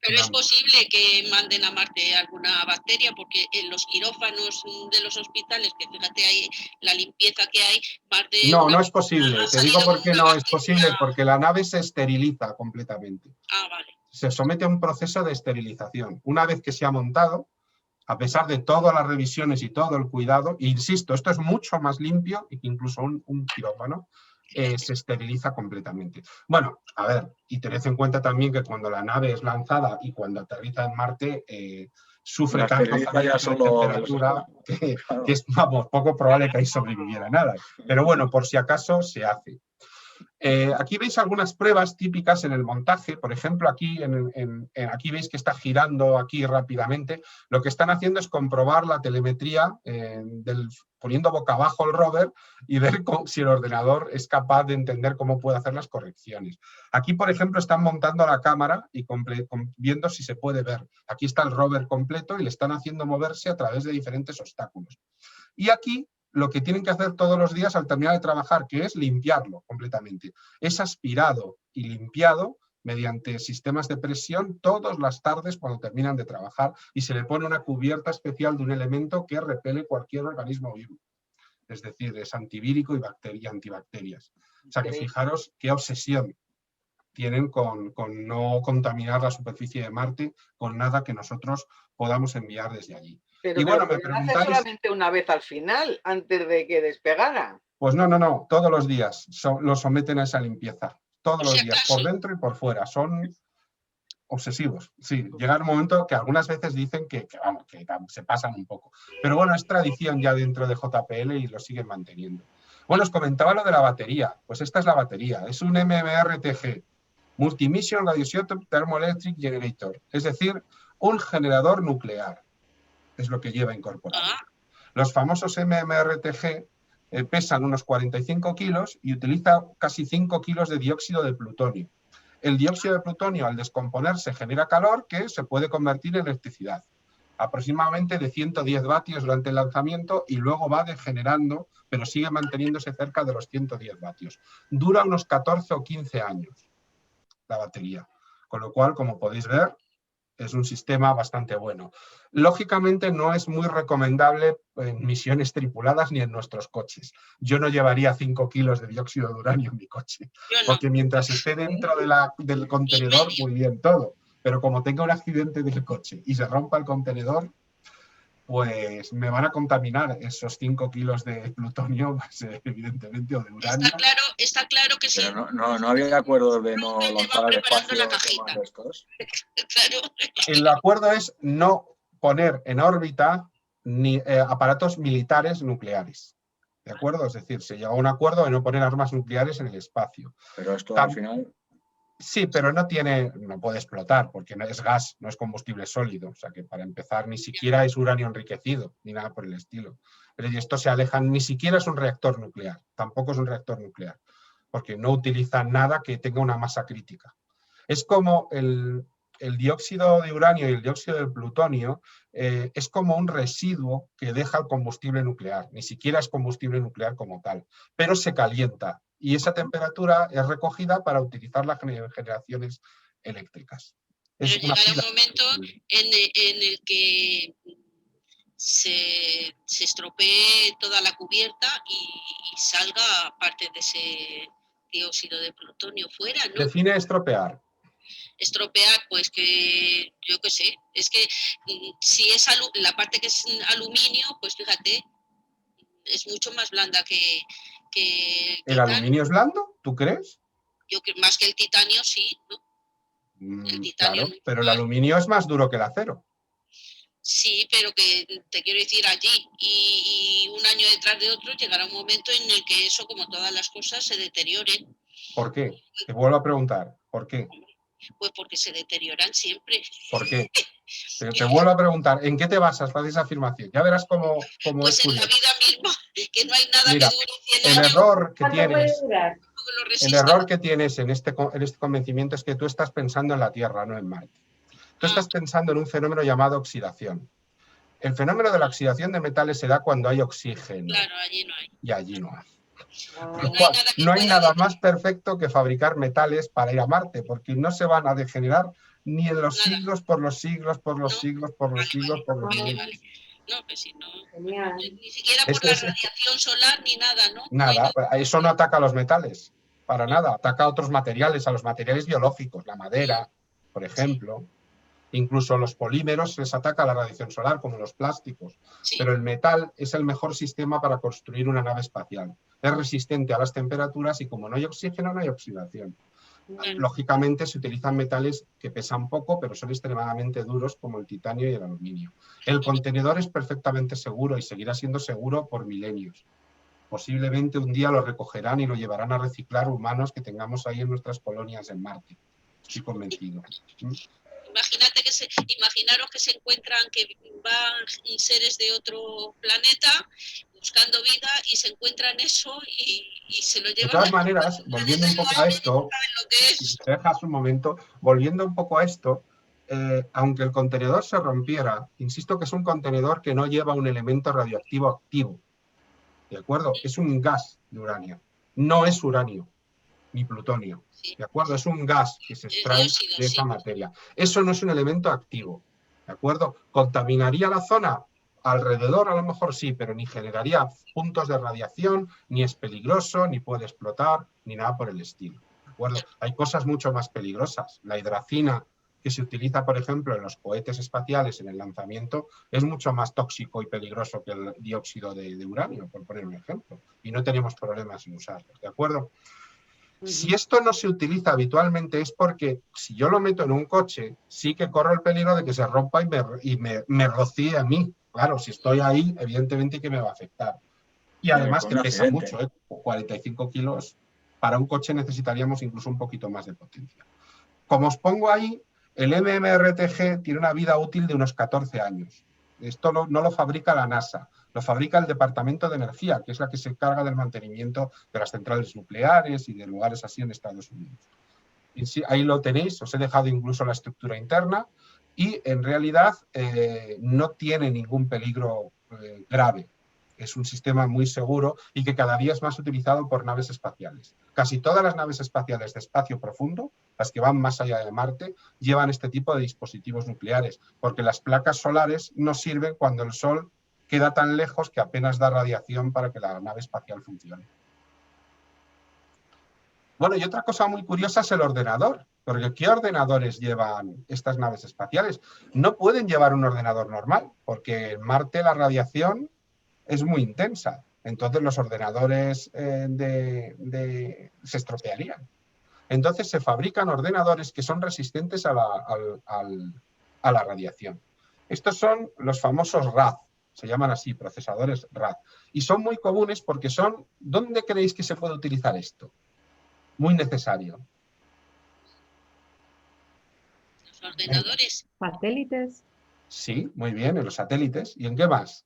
pero es posible que manden a Marte alguna bacteria, porque en los quirófanos de los hospitales, que fíjate ahí la limpieza que hay, Marte... No es posible. Te digo por qué no es posible, porque la nave se esteriliza completamente. Vale. Se somete a un proceso de esterilización. Una vez que se ha montado, a pesar de todas las revisiones y todo el cuidado, e insisto, esto es mucho más limpio que incluso un quirófano, se esteriliza completamente. Bueno, a ver, y tened en cuenta también que cuando la nave es lanzada y cuando aterriza en Marte, sufre tanto cambio de temperatura que es, vamos, poco probable que ahí sobreviviera nada. Pero bueno, por si acaso se hace. Aquí veis algunas pruebas típicas en el montaje. Por ejemplo, aquí veis que está girando aquí rápidamente. Lo que están haciendo es comprobar la telemetría poniendo boca abajo el rover y ver si el ordenador es capaz de entender cómo puede hacer las correcciones. Aquí, por ejemplo, están montando la cámara y viendo si se puede ver. Aquí está el rover completo y le están haciendo moverse a través de diferentes obstáculos. Y aquí lo que tienen que hacer todos los días al terminar de trabajar, que es limpiarlo completamente. Es aspirado y limpiado mediante sistemas de presión todas las tardes cuando terminan de trabajar y se le pone una cubierta especial de un elemento que repele cualquier organismo vivo. Es decir, es antivírico y antibacterias. O sea que fijaros qué obsesión tienen con no contaminar la superficie de Marte con nada que nosotros podamos enviar desde allí. Pero y bueno, me hace preguntáis... solamente una vez al final, antes de que despegara. Pues no, todos los días lo someten a esa limpieza. Todos los días, por dentro y por fuera. Son obsesivos. Sí, llega un momento que algunas veces dicen que se pasan un poco. Pero bueno, es tradición ya dentro de JPL y lo siguen manteniendo. Bueno, os comentaba lo de la batería. Pues esta es la batería. Es un MMRTG, Multi-Mission Radio-Isotope Thermoelectric Generator. Es decir, un generador nuclear. Es lo que lleva incorporado. Los famosos MMRTG pesan unos 45 kilos y utiliza casi 5 kilos de dióxido de plutonio. El dióxido de plutonio, al descomponerse, genera calor que se puede convertir en electricidad. Aproximadamente de 110 vatios durante el lanzamiento y luego va degenerando, pero sigue manteniéndose cerca de los 110 vatios. Dura unos 14 o 15 años la batería. Con lo cual, como podéis ver, es un sistema bastante bueno. Lógicamente no es muy recomendable en misiones tripuladas ni en nuestros coches. Yo no llevaría 5 kilos de dióxido de uranio en mi coche, porque mientras esté dentro del contenedor, muy bien todo. Pero como tenga un accidente del coche y se rompa el contenedor, pues me van a contaminar esos 5 kilos de plutonio, pues, evidentemente, o de uranio. Está claro que sí. Pero no había acuerdo de no Te va lanzar al preparando espacio la temas cajita. de estos. Claro. El acuerdo es no poner en órbita ni aparatos militares nucleares. ¿De acuerdo? Es decir, se llegó a un acuerdo de no poner armas nucleares en el espacio. Pero esto al final... Sí, pero no puede explotar porque no es gas, no es combustible sólido. O sea que para empezar ni siquiera es uranio enriquecido, ni nada por el estilo. Pero esto se aleja, ni siquiera es un reactor nuclear, tampoco es un reactor nuclear, porque no utiliza nada que tenga una masa crítica. Es como el dióxido de uranio y el dióxido de plutonio, es como un residuo que deja el combustible nuclear, ni siquiera es combustible nuclear como tal, pero se calienta y esa temperatura es recogida para utilizarla en generaciones eléctricas. Pero Es una llegará pila. un momento en el que se estropee toda la cubierta y salga parte de ese dióxido de plutonio fuera, ¿no? Define estropear. Estropear, pues que yo qué sé, es que si es la parte que es aluminio, pues fíjate, es mucho más blanda que ¿El titanio. aluminio es blando? ¿Tú crees? Yo que más que el titanio sí, ¿no? El titanio Claro, pero el aluminio es más duro que el acero. Sí, pero que te quiero decir allí y un año detrás de otro llegará un momento en el que eso, como todas las cosas, se deterioren. ¿Por qué? Te vuelvo a preguntar, ¿por qué? Pues porque se deterioran siempre. ¿Por qué? Te vuelvo a preguntar, ¿en qué te basas para esa afirmación? Ya verás cómo Pues es en la curioso. vida misma, que no hay nada Mira, que dure 100 el años. error que ¿Cuánto puede tienes, durar? Que lo el resista. error que tienes en este convencimiento es que tú estás pensando en la Tierra, no en Marte. Tú estás pensando en un fenómeno llamado oxidación. El fenómeno de la oxidación de metales se da cuando hay oxígeno. Claro, allí no hay. Y allí no hay. Ah, Con lo cual, no hay nada más perfecto que fabricar metales para ir a Marte, porque no se van a degenerar ni en los siglos, por los siglos, por los siglos, por los siglos, por los siglos. Vale. No, que si no, genial. ni siquiera por la radiación solar ni nada, ¿no? Nada, eso no ataca a los metales, para nada, ataca a otros materiales, a los materiales biológicos, la madera, por ejemplo. Incluso los polímeros les ataca la radiación solar, como los plásticos. Sí. Pero el metal es el mejor sistema para construir una nave espacial. Es resistente a las temperaturas y como no hay oxígeno, no hay oxidación. Lógicamente se utilizan metales que pesan poco, pero son extremadamente duros, como el titanio y el aluminio. El contenedor es perfectamente seguro y seguirá siendo seguro por milenios. Posiblemente un día lo recogerán y lo llevarán a reciclar humanos que tengamos ahí en nuestras colonias en Marte. Estoy convencido. Imaginaros que se encuentran, que van seres de otro planeta buscando vida y se encuentran eso y se lo llevan. De todas maneras, volviendo un poco a esto, si te dejas un momento, volviendo un poco a esto, aunque el contenedor se rompiera, insisto que es un contenedor que no lleva un elemento radioactivo activo. ¿De acuerdo? Es un gas de uranio. No es uranio ni plutonio. ¿De acuerdo? Es un gas que se extrae de esa materia. Eso no es un elemento activo. ¿De acuerdo? ¿Contaminaría la zona? Alrededor a lo mejor sí, pero ni generaría puntos de radiación, ni es peligroso, ni puede explotar, ni nada por el estilo. ¿De acuerdo? Hay cosas mucho más peligrosas. La hidracina, que se utiliza, por ejemplo, en los cohetes espaciales, en el lanzamiento, es mucho más tóxico y peligroso que el dióxido de uranio, por poner un ejemplo. Y no tenemos problemas en usarlo. ¿De acuerdo? Si esto no se utiliza habitualmente es porque si yo lo meto en un coche, sí que corro el peligro de que se rompa y me rocíe a mí. Claro, si estoy ahí, evidentemente que me va a afectar. Y además que pesa mucho, 45 kilos. Para un coche necesitaríamos incluso un poquito más de potencia. Como os pongo ahí, el MMRTG tiene una vida útil de unos 14 años. Esto no lo fabrica la NASA, lo fabrica el Departamento de Energía, que es la que se encarga del mantenimiento de las centrales nucleares y de lugares así en Estados Unidos. Y sí, ahí lo tenéis, os he dejado incluso la estructura interna y en realidad no tiene ningún peligro grave. Es un sistema muy seguro y que cada día es más utilizado por naves espaciales. Casi todas las naves espaciales de espacio profundo, las que van más allá de Marte, llevan este tipo de dispositivos nucleares, porque las placas solares no sirven cuando el Sol queda tan lejos que apenas da radiación para que la nave espacial funcione. Bueno, y otra cosa muy curiosa es el ordenador. Porque ¿qué ordenadores llevan estas naves espaciales? No pueden llevar un ordenador normal, porque en Marte la radiación es muy intensa. Entonces los ordenadores se estropearían. Entonces se fabrican ordenadores que son resistentes a la radiación. Estos son los famosos RAD, se llaman así, procesadores RAD. Y son muy comunes porque son... ¿Dónde creéis que se puede utilizar esto? Muy necesario. Los ordenadores. Satélites. Sí, muy bien, en los satélites. ¿Y en qué más?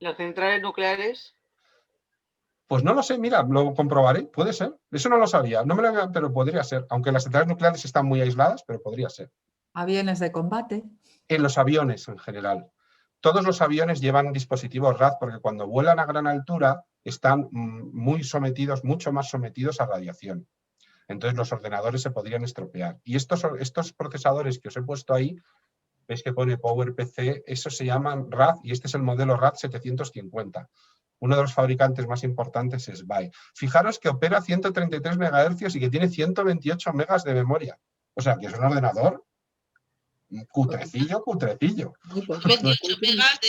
Las centrales nucleares. Pues no lo sé, mira, lo comprobaré, puede ser. Eso no lo sabía, no me lo, pero podría ser. Aunque las centrales nucleares están muy aisladas, pero podría ser. Aviones de combate. En los aviones en general. Todos los aviones llevan dispositivos RAD porque cuando vuelan a gran altura están muy sometidos, mucho más sometidos a radiación. Entonces los ordenadores se podrían estropear. Y estos procesadores que os he puesto ahí, veis que pone PowerPC, esos se llaman RAD y este es el modelo RAD 750. Uno de los fabricantes más importantes es SBAE. Fijaros que opera 133 MHz y que tiene 128 megas de memoria. O sea, que es un ordenador cutrecillo. 28 megas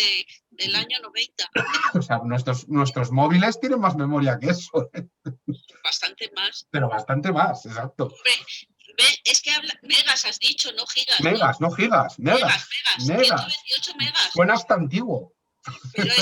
del año 90. O sea, nuestros móviles tienen más memoria que eso. Bastante más. Pero bastante más, exacto. Hombre, es que megas has dicho, no gigas. Megas, no gigas. Megas. 128 megas. Suena hasta antiguo. Pero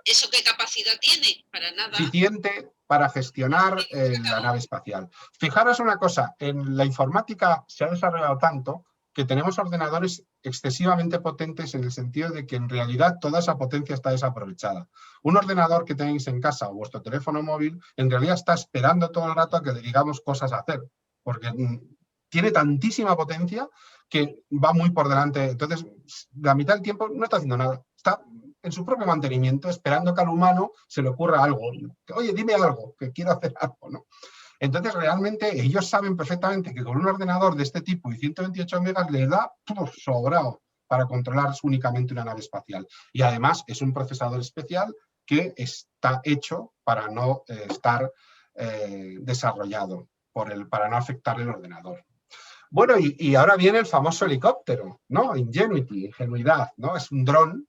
¿eso qué capacidad tiene? Para nada. Suficiente para gestionar la nave espacial. Fijaros una cosa, en la informática se ha desarrollado tanto que tenemos ordenadores excesivamente potentes en el sentido de que en realidad toda esa potencia está desaprovechada. Un ordenador que tenéis en casa o vuestro teléfono móvil en realidad está esperando todo el rato a que le digamos cosas a hacer, porque tiene tantísima potencia que va muy por delante. Entonces, la mitad del tiempo no está haciendo nada. Está en su propio mantenimiento, esperando que al humano se le ocurra algo. Oye, dime algo, que quiero hacer algo, ¿no? Entonces, realmente, ellos saben perfectamente que con un ordenador de este tipo y 128 megas les da sobrado para controlar únicamente una nave espacial. Y además, es un procesador especial que está hecho para no estar desarrollado, para no afectar el ordenador. Bueno, y ahora viene el famoso helicóptero, ¿no? Ingenuidad, ¿no? Es un dron.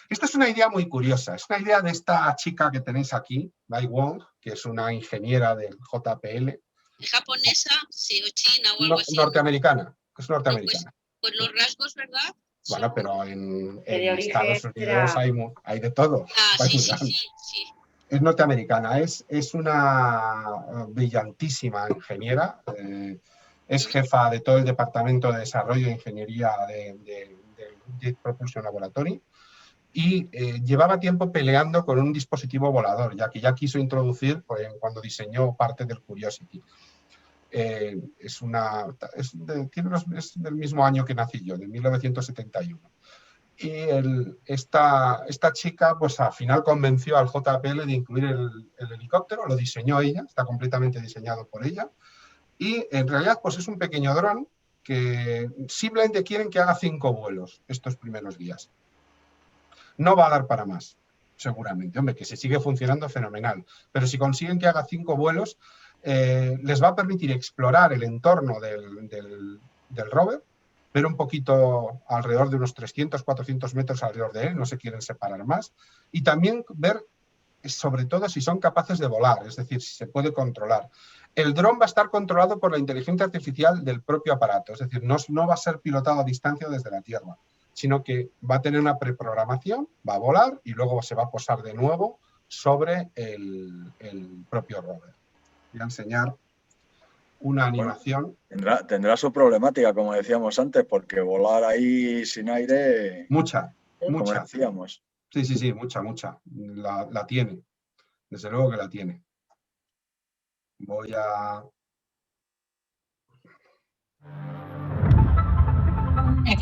Esta es una idea muy curiosa, es una idea de esta chica que tenéis aquí, Bai Wong, que es una ingeniera del JPL. ¿Japonesa? Sí, o china o algo así. Norteamericana, es norteamericana. Pues los rasgos, ¿verdad? Bueno, pero en Estados Unidos hay de todo. Sí. Es norteamericana, es una brillantísima ingeniera, es jefa de todo el departamento de desarrollo e ingeniería de Jet Propulsion Laboratory. Y llevaba tiempo peleando con un dispositivo volador, ya quiso introducir cuando diseñó parte del Curiosity. Es del mismo año que nací yo, de 1971. Y esta chica, pues al final convenció al JPL de incluir el helicóptero, lo diseñó ella, está completamente diseñado por ella. Y en realidad, pues es un pequeño dron que simplemente quieren que haga 5 vuelos estos primeros días. No va a dar para más, seguramente. Hombre, que se sigue funcionando fenomenal. Pero si consiguen que haga 5 vuelos, les va a permitir explorar el entorno del rover, ver un poquito alrededor de unos 300, 400 metros alrededor de él, no se quieren separar más, y también ver, sobre todo, si son capaces de volar, es decir, si se puede controlar. El dron va a estar controlado por la inteligencia artificial del propio aparato, es decir, no va a ser pilotado a distancia desde la Tierra, sino que va a tener una preprogramación, va a volar y luego se va a posar de nuevo sobre el propio rover. Voy a enseñar una animación. Bueno, tendrá su problemática, como decíamos antes, porque volar ahí sin aire... Mucha. Como decíamos. Sí, mucha. La tiene. Desde luego que la tiene. Voy a... Qué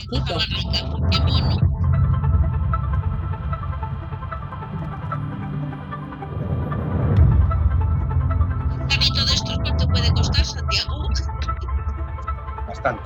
mono. ¿Un carrito de estos cuánto puede costar, Santiago? Bastante.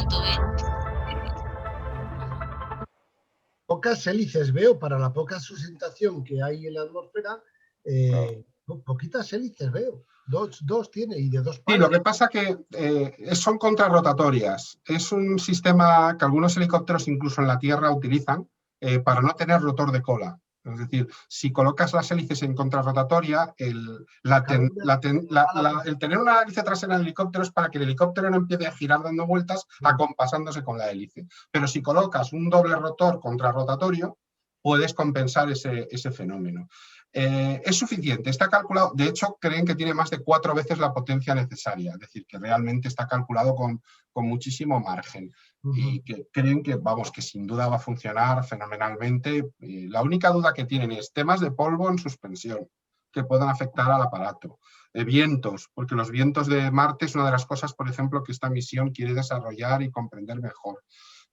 pronto, ¿eh? Pocas hélices veo para la poca sustentación que hay en la atmósfera. Poquitas hélices veo. Dos tiene y de dos Sí, palas. lo que pasa que son contrarrotatorias. Es un sistema que algunos helicópteros incluso en la Tierra utilizan para no tener rotor de cola. Es decir, si colocas las hélices en contrarrotatoria, el tener una hélice trasera en el helicóptero es para que el helicóptero no empiece a girar dando vueltas acompasándose con la hélice. Pero si colocas un doble rotor contrarrotatorio, puedes compensar ese fenómeno. Es suficiente, está calculado, de hecho creen que tiene más de 4 veces la potencia necesaria, es decir, que realmente está calculado con muchísimo margen y que creen que, vamos, que sin duda va a funcionar fenomenalmente. La única duda que tienen es temas de polvo en suspensión que puedan afectar al aparato, vientos, porque los vientos de Marte es una de las cosas, por ejemplo, que esta misión quiere desarrollar y comprender mejor.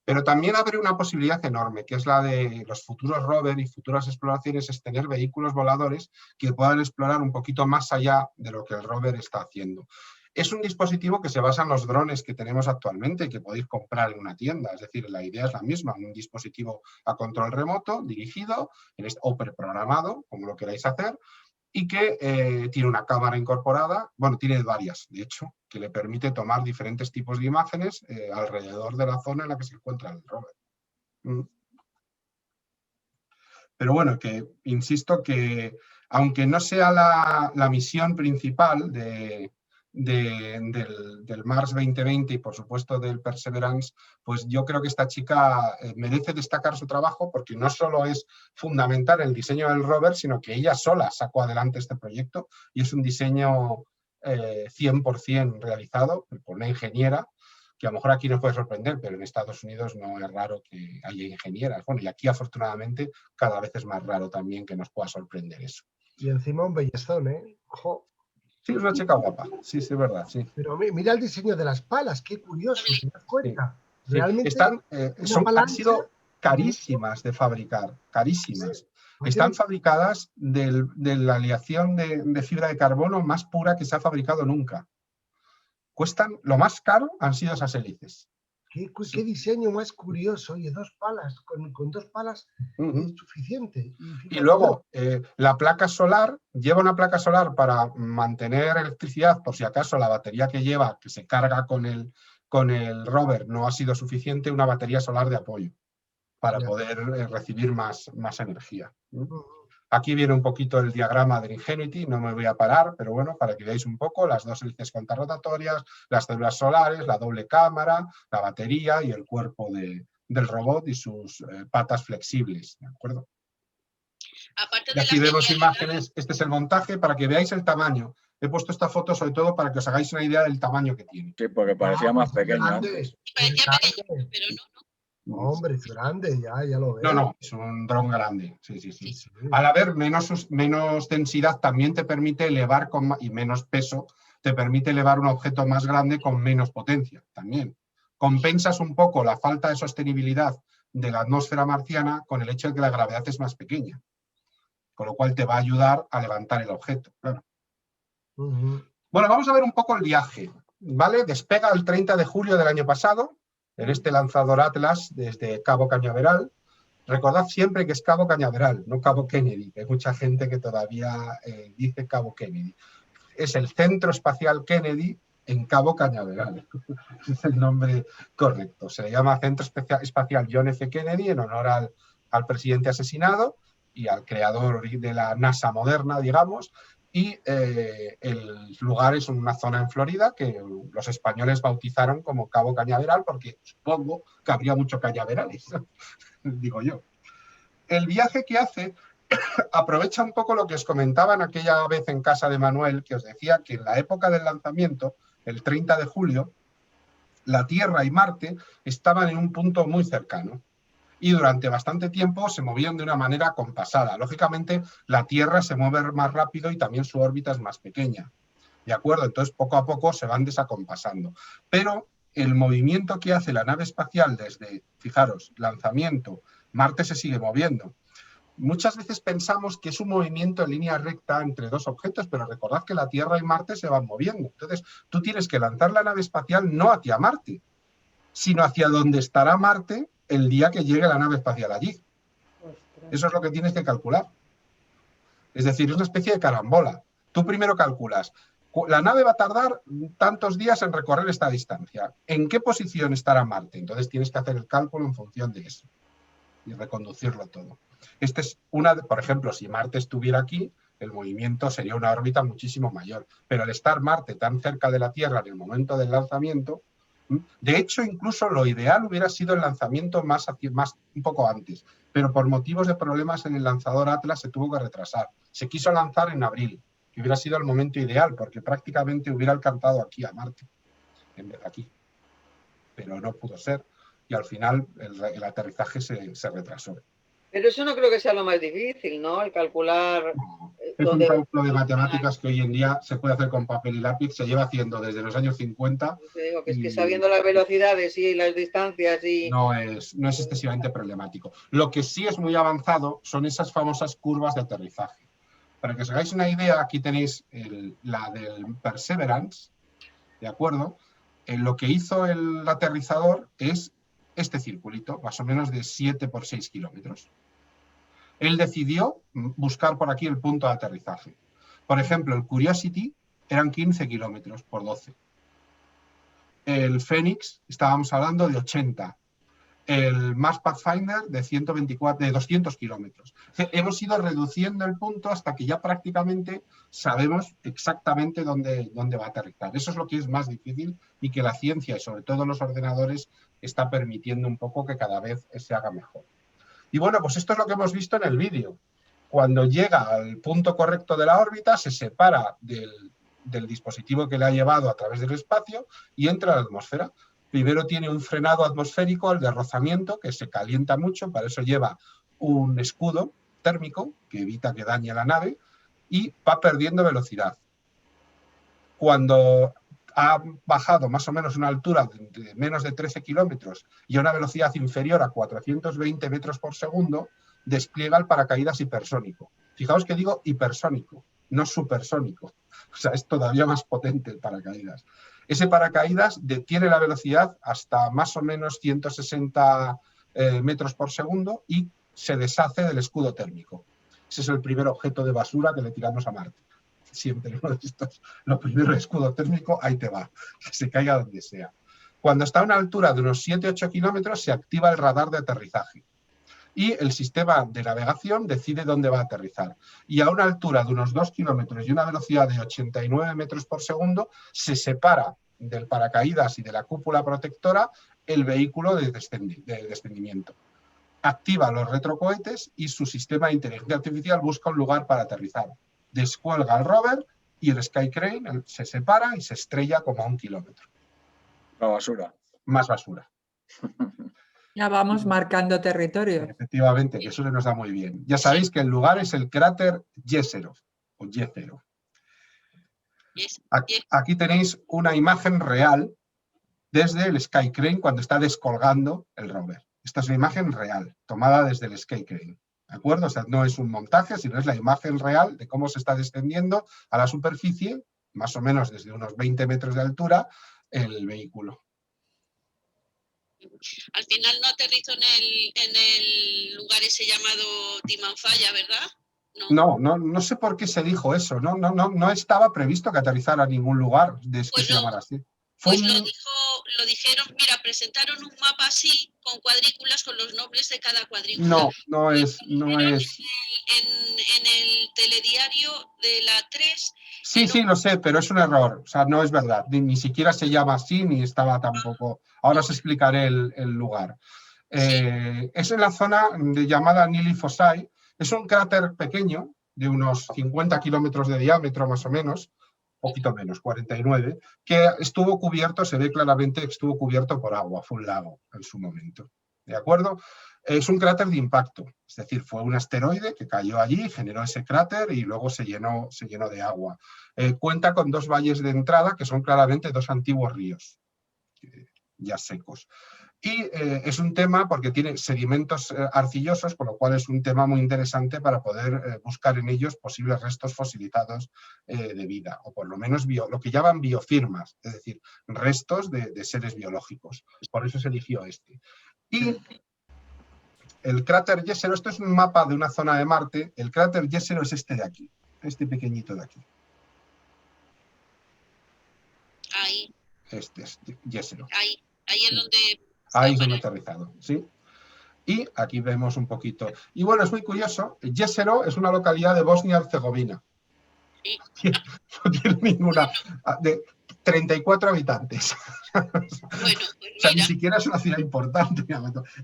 Pero también abre una posibilidad enorme, que es la de los futuros rover y futuras exploraciones, es tener vehículos voladores que puedan explorar un poquito más allá de lo que el rover está haciendo. Es un dispositivo que se basa en los drones que tenemos actualmente y que podéis comprar en una tienda. Es decir, la idea es la misma, un dispositivo a control remoto, dirigido o preprogramado, como lo queráis hacer, y que tiene una cámara incorporada, bueno, tiene varias, de hecho, que le permite tomar diferentes tipos de imágenes alrededor de la zona en la que se encuentra el rover. Pero bueno, que insisto que aunque no sea la misión principal del Mars 2020 y por supuesto del Perseverance, pues yo creo que esta chica merece destacar su trabajo porque no solo es fundamental el diseño del rover, sino que ella sola sacó adelante este proyecto y es un diseño 100% realizado por una ingeniera, que a lo mejor aquí nos puede sorprender, pero en Estados Unidos no es raro que haya ingenieras. Bueno, y aquí afortunadamente cada vez es más raro también que nos pueda sorprender eso. Y encima un bellezón, ¿eh? ¡Jo! Sí, es una chica guapa, sí, es verdad, sí. Pero mira el diseño de las palas, qué curioso, ¿te das cuenta? Sí. Realmente Han sido carísimas de fabricar, carísimas. Sí. Están fabricadas de la aleación de fibra de carbono más pura que se ha fabricado nunca. Cuestan, lo más caro han sido esas hélices. ¿Qué diseño más curioso? Oye, 2 palas, con 2 palas es suficiente. Y luego, la placa solar, lleva una placa solar para mantener electricidad, por si acaso la batería que lleva, que se carga con el rover, no ha sido suficiente, una batería solar de apoyo para poder recibir más energía. Aquí viene un poquito el diagrama del Ingenuity, no me voy a parar, pero bueno, para que veáis un poco las 2 hélices contrarrotatorias, las células solares, la doble cámara, la batería y el cuerpo del robot y sus patas flexibles, ¿de acuerdo? Aparte y aquí vemos imágenes, este es el montaje para que veáis el tamaño. He puesto esta foto sobre todo para que os hagáis una idea del tamaño que tiene. Sí, porque parecía más pequeño antes. Parecía pequeño, pero no. Hombre, es grande, ya lo veo. No, es un dron grande, sí. Al haber menos densidad también te permite elevar y menos peso, te permite elevar un objeto más grande con menos potencia también. Compensas un poco la falta de sostenibilidad de la atmósfera marciana con el hecho de que la gravedad es más pequeña, con lo cual te va a ayudar a levantar el objeto, claro. Bueno, vamos a ver un poco el viaje, ¿vale? Despega el 30 de julio del año pasado, en este lanzador Atlas desde Cabo Cañaveral. Recordad siempre que es Cabo Cañaveral, no Cabo Kennedy, que hay mucha gente que todavía dice Cabo Kennedy. Es el Centro Espacial Kennedy en Cabo Cañaveral. Es el nombre correcto. Se le llama Centro Espacial John F. Kennedy en honor al presidente asesinado y al creador de la NASA moderna, digamos. Y el lugar es una zona en Florida que los españoles bautizaron como Cabo Cañaveral porque supongo que habría mucho cañaverales, digo yo. El viaje que hace aprovecha un poco lo que os comentaban aquella vez en casa de Manuel, que os decía que en la época del lanzamiento, el 30 de julio, la Tierra y Marte estaban en un punto muy cercano. Y durante bastante tiempo se movían de una manera compasada. Lógicamente, la Tierra se mueve más rápido y también su órbita es más pequeña. ¿De acuerdo? Entonces, poco a poco se van desacompasando. Pero el movimiento que hace la nave espacial desde, fijaros, lanzamiento, Marte se sigue moviendo. Muchas veces pensamos que es un movimiento en línea recta entre 2 objetos, pero recordad que la Tierra y Marte se van moviendo. Entonces, tú tienes que lanzar la nave espacial no hacia Marte, sino hacia dónde estará Marte el día que llegue la nave espacial allí. Ostras. Eso es lo que tienes que calcular. Es decir, es una especie de carambola. Tú primero calculas, la nave va a tardar tantos días en recorrer esta distancia. ¿En qué posición estará Marte? Entonces tienes que hacer el cálculo en función de eso y reconducirlo todo. Este es por ejemplo, si Marte estuviera aquí, el movimiento sería una órbita muchísimo mayor. Pero al estar Marte tan cerca de la Tierra en el momento del lanzamiento, de hecho, incluso lo ideal hubiera sido el lanzamiento más un poco antes, pero por motivos de problemas en el lanzador Atlas se tuvo que retrasar. Se quiso lanzar en abril, que hubiera sido el momento ideal, porque prácticamente hubiera alcanzado aquí a Marte, en vez de aquí. Pero no pudo ser, y al final el aterrizaje se retrasó. Pero eso no creo que sea lo más difícil, ¿no? El calcular... Es un cálculo de matemáticas que hoy en día se puede hacer con papel y lápiz, se lleva haciendo desde los años 50. Te digo que es que sabiendo las velocidades y las distancias y... No es excesivamente problemático. Lo que sí es muy avanzado son esas famosas curvas de aterrizaje. Para que os hagáis una idea, aquí tenéis la del Perseverance, ¿de acuerdo? Lo que hizo el aterrizador es este circulito, más o menos de 7 por 6 kilómetros. Él decidió buscar por aquí el punto de aterrizaje. Por ejemplo, el Curiosity eran 15 kilómetros por 12. El Phoenix, estábamos hablando de 80. El Mars Pathfinder de 200 kilómetros. Hemos ido reduciendo el punto hasta que ya prácticamente sabemos exactamente dónde va a aterrizar. Eso es lo que es más difícil y que la ciencia y sobre todo los ordenadores está permitiendo un poco que cada vez se haga mejor. Y bueno, pues esto es lo que hemos visto en el vídeo. Cuando llega al punto correcto de la órbita, se separa del dispositivo que le ha llevado a través del espacio y entra a la atmósfera. Primero tiene un frenado atmosférico, el de rozamiento, que se calienta mucho, para eso lleva un escudo térmico que evita que dañe la nave y va perdiendo velocidad. Cuando ha bajado más o menos una altura de menos de 13 kilómetros y a una velocidad inferior a 420 metros por segundo, despliega el paracaídas hipersónico. Fijaos que digo hipersónico, no supersónico. O sea, es todavía más potente el paracaídas. Ese paracaídas detiene la velocidad hasta más o menos 160 metros por segundo y se deshace del escudo térmico. Ese es el primer objeto de basura que le tiramos a Marte. Siempre uno de estos, lo primero, escudo térmico, ahí te va, que se caiga donde sea. Cuando está a una altura de unos 7-8 kilómetros se activa el radar de aterrizaje y el sistema de navegación decide dónde va a aterrizar. Y a una altura de unos 2 kilómetros y una velocidad de 89 metros por segundo se separa del paracaídas y de la cúpula protectora el vehículo de descendimiento. Activa los retrocohetes y su sistema de inteligencia artificial busca un lugar para aterrizar. Descuelga el rover y el Sky Crane se separa y se estrella como a 1 kilómetro. La basura. Más basura. Ya vamos marcando territorio. Efectivamente, que eso se nos da muy bien. Ya sabéis que el lugar es el cráter Y0 o Y0. Aquí tenéis una imagen real desde el Sky Crane cuando está descolgando el rover. Esta es una imagen real, tomada desde el Sky Crane. ¿De acuerdo? O sea, no es un montaje, sino es la imagen real de cómo se está descendiendo a la superficie, más o menos desde unos 20 metros de altura, el vehículo. Al final no aterrizó en el lugar ese llamado Timanfaya, ¿verdad? No sé por qué se dijo eso. No estaba previsto que aterrizara a ningún lugar que se llamara así. Pues lo dijeron, mira, presentaron un mapa así, con cuadrículas, con los nombres de cada cuadrícula. No es. En el telediario de la 3. Sí, lo sé, pero es un error. O sea, no es verdad. Ni siquiera se llama así, ni estaba tampoco. Ahora os explicaré el lugar. Es en la zona llamada Nili Fossai. Es un cráter pequeño, de unos 50 kilómetros de diámetro más o menos, poquito menos, 49, que estuvo cubierto, se ve claramente que estuvo cubierto por agua, fue un lago en su momento. ¿De acuerdo? Es un cráter de impacto, es decir, fue un asteroide que cayó allí, generó ese cráter y luego se llenó de agua. Cuenta con 2 valles de entrada que son claramente 2 antiguos ríos, ya secos. Y es un tema porque tiene sedimentos arcillosos, con lo cual es un tema muy interesante para poder buscar en ellos posibles restos fosilizados de vida, o por lo menos lo que llaman biofirmas, es decir, restos de seres biológicos. Por eso se eligió este. Y el cráter Jezero, esto es un mapa de una zona de Marte, el cráter Jezero es este de aquí, este pequeñito de aquí. Ahí, Este es Jezero. ahí es donde... Ahí es donde ha aterrizado, ¿sí? Y aquí vemos un poquito. Y bueno, es muy curioso, Jezero es una localidad de Bosnia-Herzegovina. Sí. No tiene ninguna... de 34 habitantes. Bueno, pues O sea, ni mira, siquiera es una ciudad importante.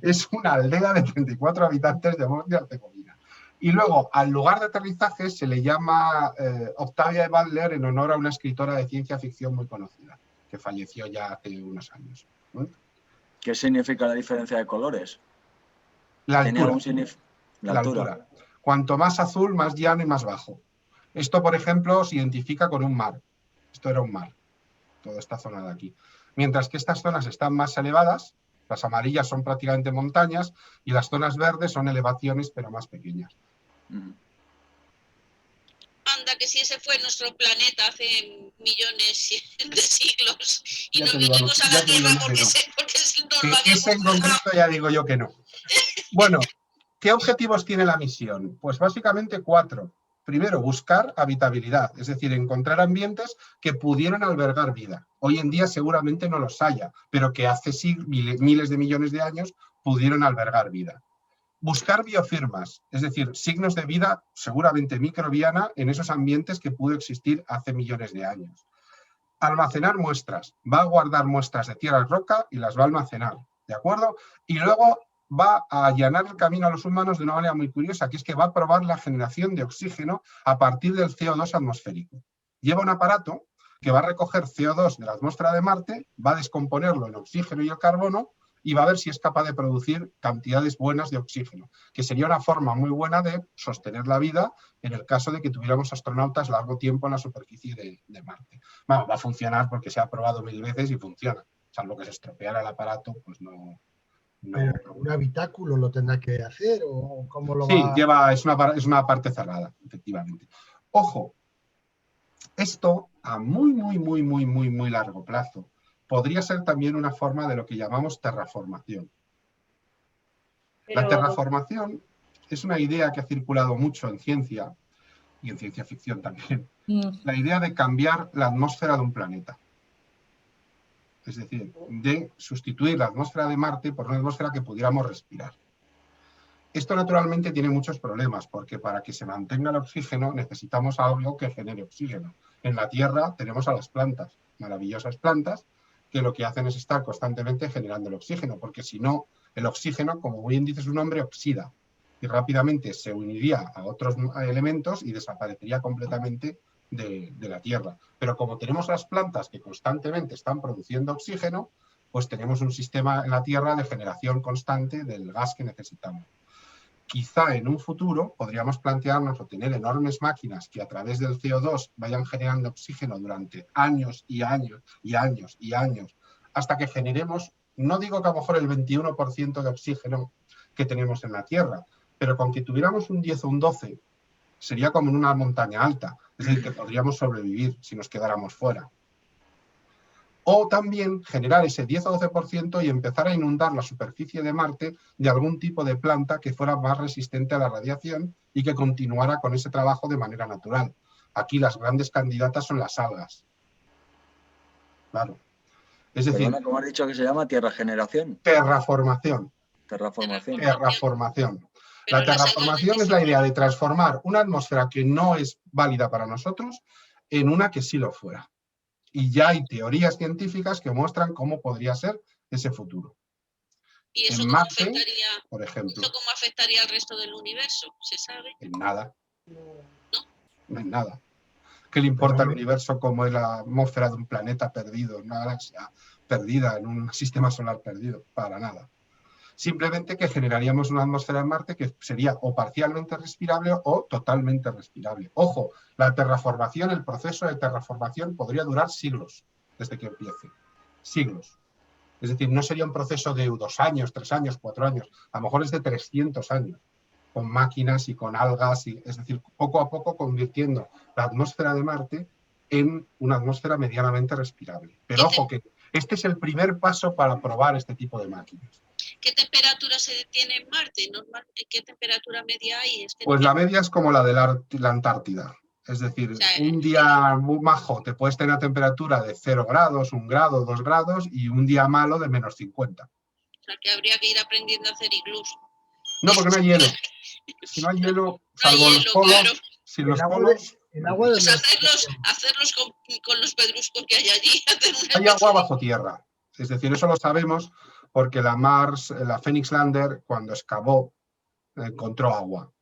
Es una aldea de 34 habitantes de Bosnia-Herzegovina. Y luego, al lugar de aterrizaje se le llama Octavia Butler en honor a una escritora de ciencia ficción muy conocida, que falleció ya hace unos años. ¿Qué significa la diferencia de colores? La ¿Tiene altura. algún la altura? Cuanto más azul, más llano y más bajo. Esto, por ejemplo, se identifica con un mar. Esto era un mar, toda esta zona de aquí. Mientras que estas zonas están más elevadas, las amarillas son prácticamente montañas y las zonas verdes son elevaciones, pero más pequeñas. anda, que si ese fue nuestro planeta hace millones de siglos y Ya nos te digo, vinimos a ya la te digo Tierra yo que porque, no. porque nos Que lo ese en habíamos concreto ya digo yo que no. Bueno, ¿qué objetivos tiene la misión? Pues básicamente 4. Primero, buscar habitabilidad, es decir, encontrar ambientes que pudieran albergar vida. Hoy en día seguramente no los haya, pero que hace miles de millones de años pudieron albergar vida. Buscar biofirmas, es decir, signos de vida seguramente microbiana en esos ambientes que pudo existir hace millones de años. Almacenar muestras, va a guardar muestras de tierra y roca y las va a almacenar, ¿de acuerdo? Y luego va a allanar el camino a los humanos de una manera muy curiosa, que es que va a probar la generación de oxígeno a partir del CO2 atmosférico. Lleva un aparato que va a recoger CO2 de la atmósfera de Marte, va a descomponerlo en oxígeno y el carbono y va a ver si es capaz de producir cantidades buenas de oxígeno, que sería una forma muy buena de sostener la vida en el caso de que tuviéramos astronautas largo tiempo en la superficie de Marte. Bueno, va a funcionar porque se ha probado 1000 veces y funciona, salvo que se estropeara el aparato, pues no. ¿Pero un habitáculo lo tendrá que hacer o cómo lo Sí, va? es una parte cerrada, efectivamente. Ojo, esto a muy largo plazo podría ser también una forma de lo que llamamos terraformación. La Pero, terraformación es una idea que ha circulado mucho en ciencia y en ciencia ficción también. La idea de cambiar la atmósfera de un planeta. Es decir, de sustituir la atmósfera de Marte por una atmósfera que pudiéramos respirar. Esto naturalmente tiene muchos problemas, porque para que se mantenga el oxígeno necesitamos algo que genere oxígeno. En la Tierra tenemos a las plantas, maravillosas plantas, que lo que hacen es estar constantemente generando el oxígeno, porque si no, el oxígeno, como bien dice su nombre, oxida y rápidamente se uniría a otros elementos y desaparecería completamente de la Tierra. Pero como tenemos las plantas que constantemente están produciendo oxígeno, pues tenemos un sistema en la Tierra de generación constante del gas que necesitamos. Quizá en un futuro podríamos plantearnos o tener enormes máquinas que a través del CO2 vayan generando oxígeno durante años y años y años y años, hasta que generemos, no digo que a lo mejor el 21% de oxígeno que tenemos en la Tierra, pero con que tuviéramos un 10 o un 12, sería como en una montaña alta, es decir, que podríamos sobrevivir si nos quedáramos fuera. O también generar ese 10 o 12% y empezar a inundar la superficie de Marte de algún tipo de planta que fuera más resistente a la radiación y que continuara con ese trabajo de manera natural. Aquí las grandes candidatas son las algas. Claro. Es decir, Perdona, ¿cómo has dicho que se llama? ¿Tierrageneración? terraformación. Terraformación. Terraformación. Pero La las algas terraformación es la idea de transformar una atmósfera que no es válida para nosotros en una que sí lo fuera. Y ya hay teorías científicas que muestran cómo podría ser ese futuro. ¿Y eso En cómo Marte, afectaría, por ejemplo, eso cómo afectaría al resto del universo? ¿Se sabe? en nada, no. no en nada. ¿Qué le importa al universo como es la atmósfera de un planeta perdido, una galaxia perdida, en un sistema solar perdido? Para nada. Simplemente que generaríamos una atmósfera en Marte que sería o parcialmente respirable o totalmente respirable. Ojo, la terraformación, el proceso de terraformación podría durar siglos desde que empiece. Siglos. Es decir, no sería un proceso de 2 años, 3 años, 4 años, a lo mejor es de 300 años, con máquinas y con algas, es decir, poco a poco convirtiendo la atmósfera de Marte en una atmósfera medianamente respirable. Pero ojo, que este es el primer paso para probar este tipo de máquinas. ¿Qué temperatura se tiene en Marte? Normalmente, ¿qué temperatura media hay? Es que Pues la media es como la de la Antártida. Es decir, O sea, un día muy majo te puedes tener una temperatura de 0 grados, 1 grado, 2 grados, y un día malo de menos 50. O sea, que habría que ir aprendiendo a hacer iglús. No, porque no hay hielo. Si no hay hielo, salvo No hay los hielo, polos, claro. sin los El agua polos, El agua de Pues hacerlos con los pedruscos que hay allí. hay agua bajo tierra. Es decir, eso lo sabemos porque la Phoenix Lander, cuando excavó, encontró agua.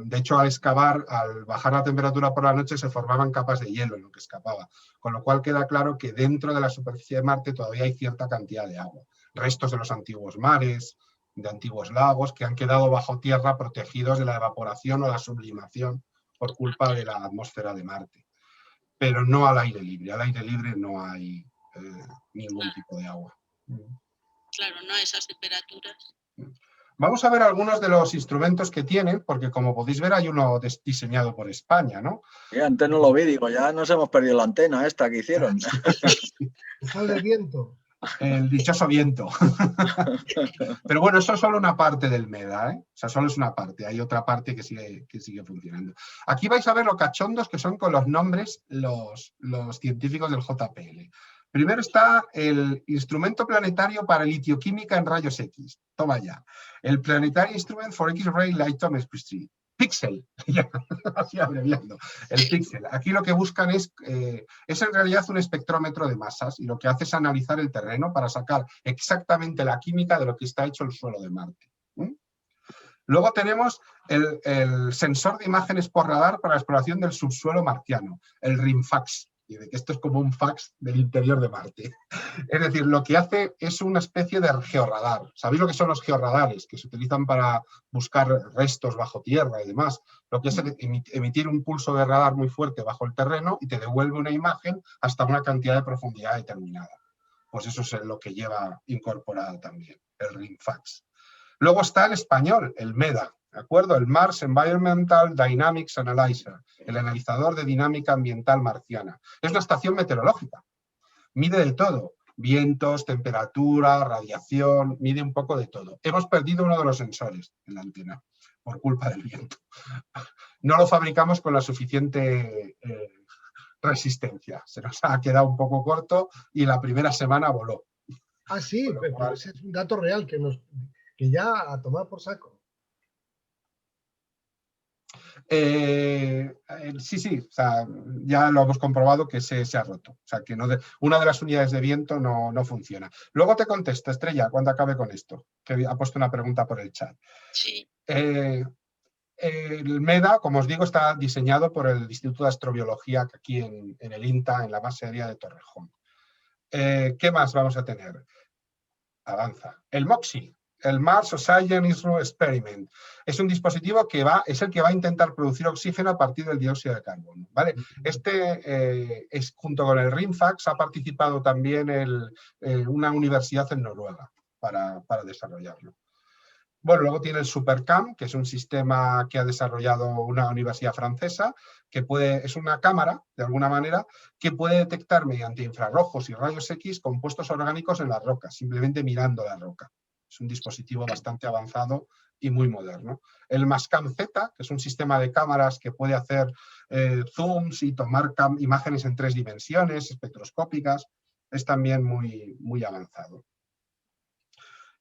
De hecho, al excavar, al bajar la temperatura por la noche, se formaban capas de hielo en lo que escapaba. Con lo cual queda claro que dentro de la superficie de Marte todavía hay cierta cantidad de agua. Restos de los antiguos mares, de antiguos lagos, que han quedado bajo tierra protegidos de la evaporación o la sublimación por culpa de la atmósfera de Marte. Pero no al aire libre. Al aire libre no hay ningún tipo de agua. Claro, no a esas temperaturas. Vamos a ver algunos de los instrumentos que tienen, porque como podéis ver hay uno diseñado por España, ¿no? Y antes no lo vi, digo, ya nos hemos perdido la antena esta que hicieron. Sale el viento. El dichoso viento. Pero bueno, eso es solo una parte del MEDA, ¿eh? O sea, solo es una parte, hay otra parte que sigue funcionando. Aquí vais a ver lo cachondos que son con los nombres los científicos del JPL. Primero está el instrumento planetario para litioquímica en rayos X. Toma ya. El Planetary Instrument for X-Ray Light Chemistry. Pixel, así abreviando, el Pixel. Aquí lo que buscan es en realidad un espectrómetro de masas y lo que hace es analizar el terreno para sacar exactamente la química de lo que está hecho el suelo de Marte. Luego tenemos el sensor de imágenes por radar para la exploración del subsuelo marciano, el RIMFAX. Y de que esto es como un fax del interior de Marte. Es decir, lo que hace es una especie de georradar. ¿Sabéis lo que son los georradares? Que se utilizan para buscar restos bajo tierra y demás. Lo que es emitir un pulso de radar muy fuerte bajo el terreno y te devuelve una imagen hasta una cantidad de profundidad determinada. Pues eso es lo que lleva incorporado también, el RIMFAX. Luego está el español, el MEDA. ¿De acuerdo? El Mars Environmental Dynamics Analyzer, el analizador de dinámica ambiental marciana. Es una estación meteorológica. Mide de todo. Vientos, temperatura, radiación, mide un poco de todo. Hemos perdido uno de los sensores en la antena por culpa del viento. No lo fabricamos con la suficiente resistencia. Se nos ha quedado un poco corto y la primera semana voló. Ah, sí, pero ese es un dato real que ya a tomar por saco. Sí, o sea, ya lo hemos comprobado que se ha roto. O sea, que una de las unidades de viento no funciona. Luego te contesto, Estrella, cuando acabe con esto, que ha puesto una pregunta por el chat. Sí. El MEDA, como os digo, está diseñado por el Instituto de Astrobiología que aquí en el INTA, en la base aérea de Torrejón. ¿Qué más vamos a tener? Avanza. El MOXIE. El Mars Oxygen Isotopes Experiment. Es un dispositivo que es el que va a intentar producir oxígeno a partir del dióxido de carbono. ¿Vale? Es junto con el RIMFAX, ha participado también una universidad en Noruega para desarrollarlo. Bueno, luego tiene el SuperCam, que es un sistema que ha desarrollado una universidad francesa, que es una cámara, de alguna manera, que puede detectar mediante infrarrojos y rayos X compuestos orgánicos en las rocas, simplemente mirando la roca. Es un dispositivo bastante avanzado y muy moderno. El Mastcam-Z, que es un sistema de cámaras que puede hacer zooms y tomar imágenes en 3 dimensiones, espectroscópicas, es también muy, muy avanzado.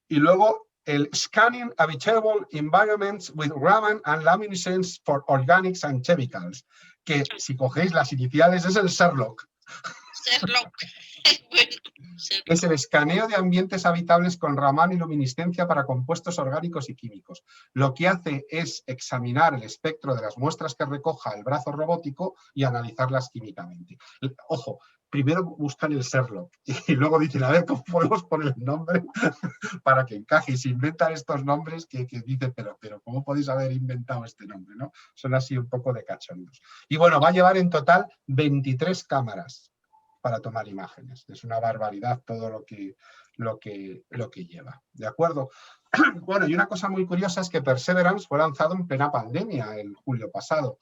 Y luego el Scanning Habitable Environments with Raman and Luminescence for Organics and Chemicals, que si cogéis las iniciales es el SHERLOC. SHERLOC. Bueno, Es el escaneo de ambientes habitables con Raman y luminiscencia para compuestos orgánicos y químicos. Lo que hace es examinar el espectro de las muestras que recoja el brazo robótico y analizarlas químicamente. Ojo, primero buscan el SHERLOC y luego dicen, a ver, ¿cómo podemos poner el nombre para que encaje? Y se inventan estos nombres que dicen, pero ¿cómo podéis haber inventado este nombre? ¿No? Son así un poco de cachondos. Y bueno, va a llevar en total 23 cámaras para tomar imágenes. Es una barbaridad todo lo que lo que lleva. ¿De acuerdo? Bueno, y una cosa muy curiosa es que Perseverance fue lanzado en plena pandemia el julio pasado.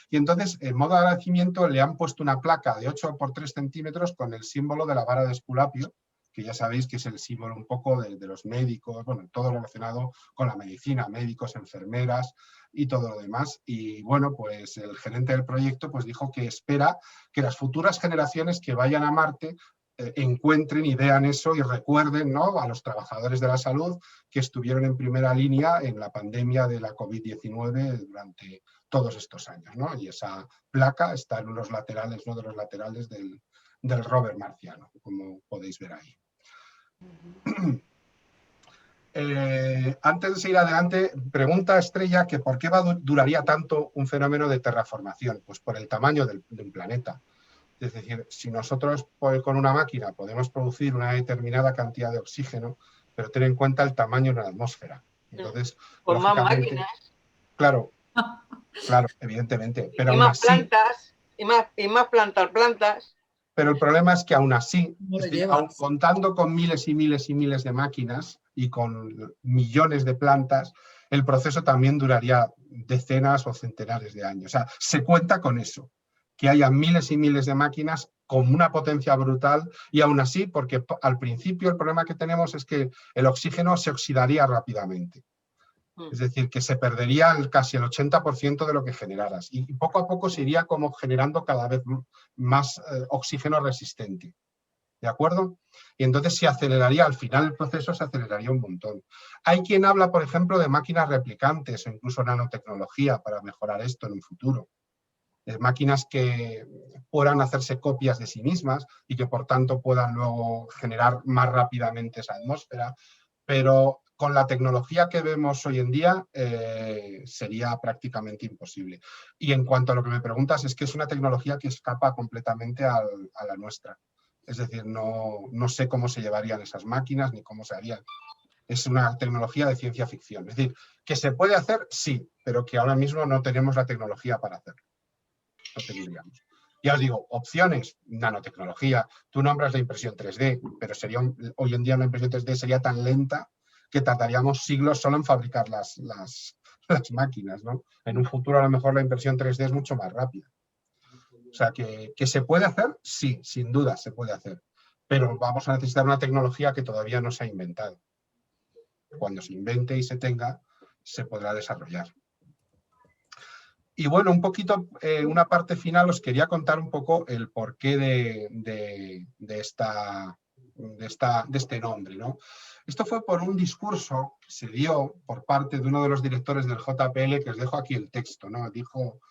Y entonces, en modo de agradecimiento, le han puesto una placa de 8 por 3 centímetros con el símbolo de la vara de Esculapio, que ya sabéis que es el símbolo un poco de los médicos, bueno, todo relacionado con la medicina, médicos, enfermeras y todo lo demás. Y bueno, pues el gerente del proyecto pues dijo que espera que las futuras generaciones que vayan a Marte encuentren y vean eso y recuerden, ¿no?, a los trabajadores de la salud que estuvieron en primera línea en la pandemia de la COVID-19 durante todos estos años, ¿no? Y esa placa está en unos laterales, uno de los laterales del rover marciano, como podéis ver ahí. Antes de seguir adelante, pregunta Estrella que ¿por qué duraría tanto un fenómeno de terraformación? Pues por el tamaño de un planeta. Es decir, si nosotros con una máquina podemos producir una determinada cantidad de oxígeno, pero ten en cuenta el tamaño de la atmósfera. Entonces, con más lógicamente, máquinas. Claro, evidentemente. Pero Y aún más así, plantas, y más plantas. pero el problema es que aún así, ¿Cómo lo es decir, llevas? aun contando con miles y miles y miles de máquinas y con millones de plantas, el proceso también duraría decenas o centenares de años. O sea, se cuenta con eso, que haya miles y miles de máquinas con una potencia brutal y aún así, porque al principio el problema que tenemos es que el oxígeno se oxidaría rápidamente. Es decir, que se perdería casi el 80% de lo que generaras y poco a poco se iría como generando cada vez más oxígeno resistente. ¿De acuerdo? Y entonces se aceleraría, al final el proceso se aceleraría un montón. Hay quien habla, por ejemplo, de máquinas replicantes o incluso nanotecnología para mejorar esto en un futuro. Máquinas que puedan hacerse copias de sí mismas y que por tanto puedan luego generar más rápidamente esa atmósfera, pero con la tecnología que vemos hoy en día sería prácticamente imposible. Y en cuanto a lo que me preguntas, es que es una tecnología que escapa completamente a la nuestra. Es decir, no sé cómo se llevarían esas máquinas ni cómo se harían. Es una tecnología de ciencia ficción. Es decir, que se puede hacer, sí, pero que ahora mismo no tenemos la tecnología para hacerlo. No tendríamos. Ya os digo, opciones, nanotecnología. Tú nombras la impresión 3D, pero hoy en día una impresión 3D sería tan lenta que tardaríamos siglos solo en fabricar las máquinas, ¿no? En un futuro a lo mejor la impresión 3D es mucho más rápida. O sea, que se puede hacer, sí, sin duda se puede hacer, pero vamos a necesitar una tecnología que todavía no se ha inventado. Cuando se invente y se tenga, se podrá desarrollar. Y bueno, un poquito, una parte final, os quería contar un poco el porqué de este nombre, ¿no? Esto fue por un discurso que se dio por parte de uno de los directores del JPL, que os dejo aquí el texto, ¿no? Dijo: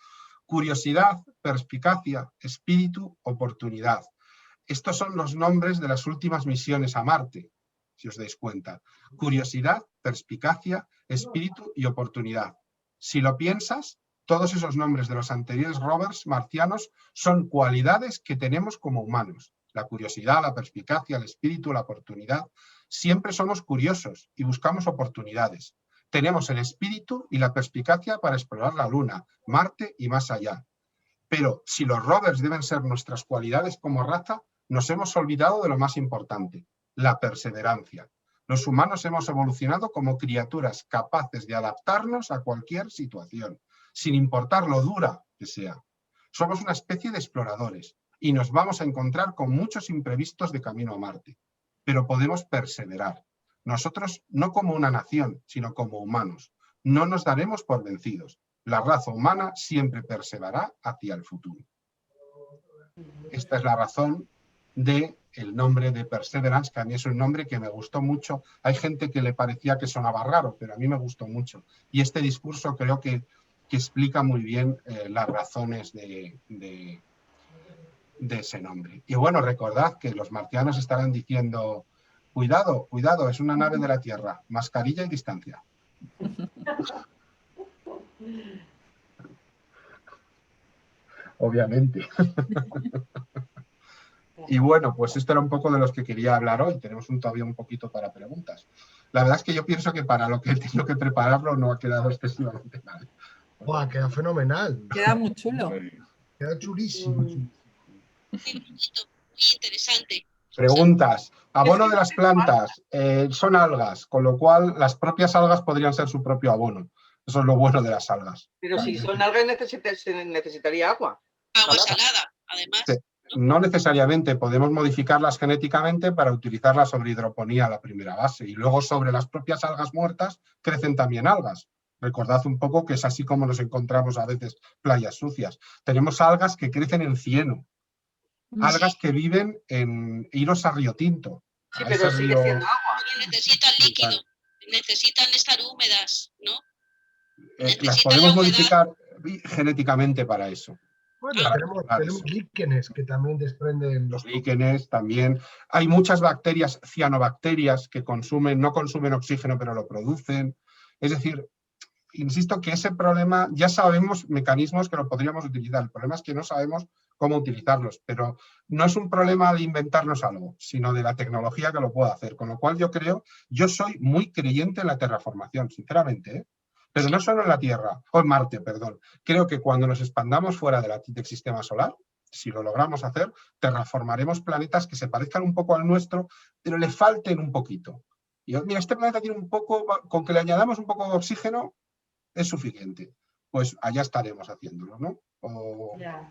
curiosidad, perspicacia, espíritu, oportunidad. Estos son los nombres de las últimas misiones a Marte, si os dais cuenta. Curiosidad, perspicacia, espíritu y oportunidad. Si lo piensas, todos esos nombres de los anteriores rovers marcianos son cualidades que tenemos como humanos. La curiosidad, la perspicacia, el espíritu, la oportunidad. Siempre somos curiosos y buscamos oportunidades. Tenemos el espíritu y la perspicacia para explorar la Luna, Marte y más allá. Pero si los rovers deben ser nuestras cualidades como raza, nos hemos olvidado de lo más importante, la perseverancia. Los humanos hemos evolucionado como criaturas capaces de adaptarnos a cualquier situación, sin importar lo dura que sea. Somos una especie de exploradores y nos vamos a encontrar con muchos imprevistos de camino a Marte, pero podemos perseverar. Nosotros no como una nación, sino como humanos. No nos daremos por vencidos. La raza humana siempre perseverará hacia el futuro. Esta es la razón del nombre de Perseverance, que a mí es un nombre que me gustó mucho. Hay gente que le parecía que sonaba raro, pero a mí me gustó mucho. Y este discurso creo que explica muy bien las razones de ese nombre. Y bueno, recordad que los marcianos estarán diciendo: cuidado, cuidado, es una nave de la Tierra, mascarilla y distancia. Obviamente. Y bueno, pues esto era un poco de los que quería hablar hoy. Tenemos todavía un poquito para preguntas. La verdad es que yo pienso que para lo que tengo que prepararlo no ha quedado excesivamente mal. ¡Buah, queda fenomenal! Queda muy chulo. Queda chulísimo. Muy bonito, muy interesante. Preguntas. Abono de las plantas. Son algas, con lo cual las propias algas podrían ser su propio abono. Eso es lo bueno de las algas. Pero si son algas se necesitaría agua. Agua salada, además. Sí. No necesariamente, podemos modificarlas genéticamente para utilizarlas sobre hidroponía, la primera base, y luego sobre las propias algas muertas crecen también algas. Recordad un poco que es así como nos encontramos a veces playas sucias. Tenemos algas que crecen en cieno, algas que viven en iros a Río Tinto. Sí, pero sigue siendo agua. Pero necesitan líquido, necesitan estar húmedas, ¿no? Las Necesitan podemos la humedad. modificar genéticamente para eso. Bueno, Claro. tenemos líquenes que también desprenden Los líquenes también. Hay muchas bacterias, cianobacterias, que no consumen oxígeno, pero lo producen. Es decir, insisto que ese problema, ya sabemos mecanismos que lo podríamos utilizar. El problema es que no sabemos cómo utilizarlos, pero no es un problema de inventarnos algo, sino de la tecnología que lo pueda hacer. Con lo cual yo soy muy creyente en la terraformación, sinceramente, ¿eh? Pero no solo en la Tierra, o en Marte, perdón. Creo que cuando nos expandamos fuera del sistema solar, si lo logramos hacer, terraformaremos planetas que se parezcan un poco al nuestro, pero le falten un poquito. Y mira, este planeta tiene un poco, con que le añadamos un poco de oxígeno, es suficiente. Pues allá estaremos haciéndolo, ¿no?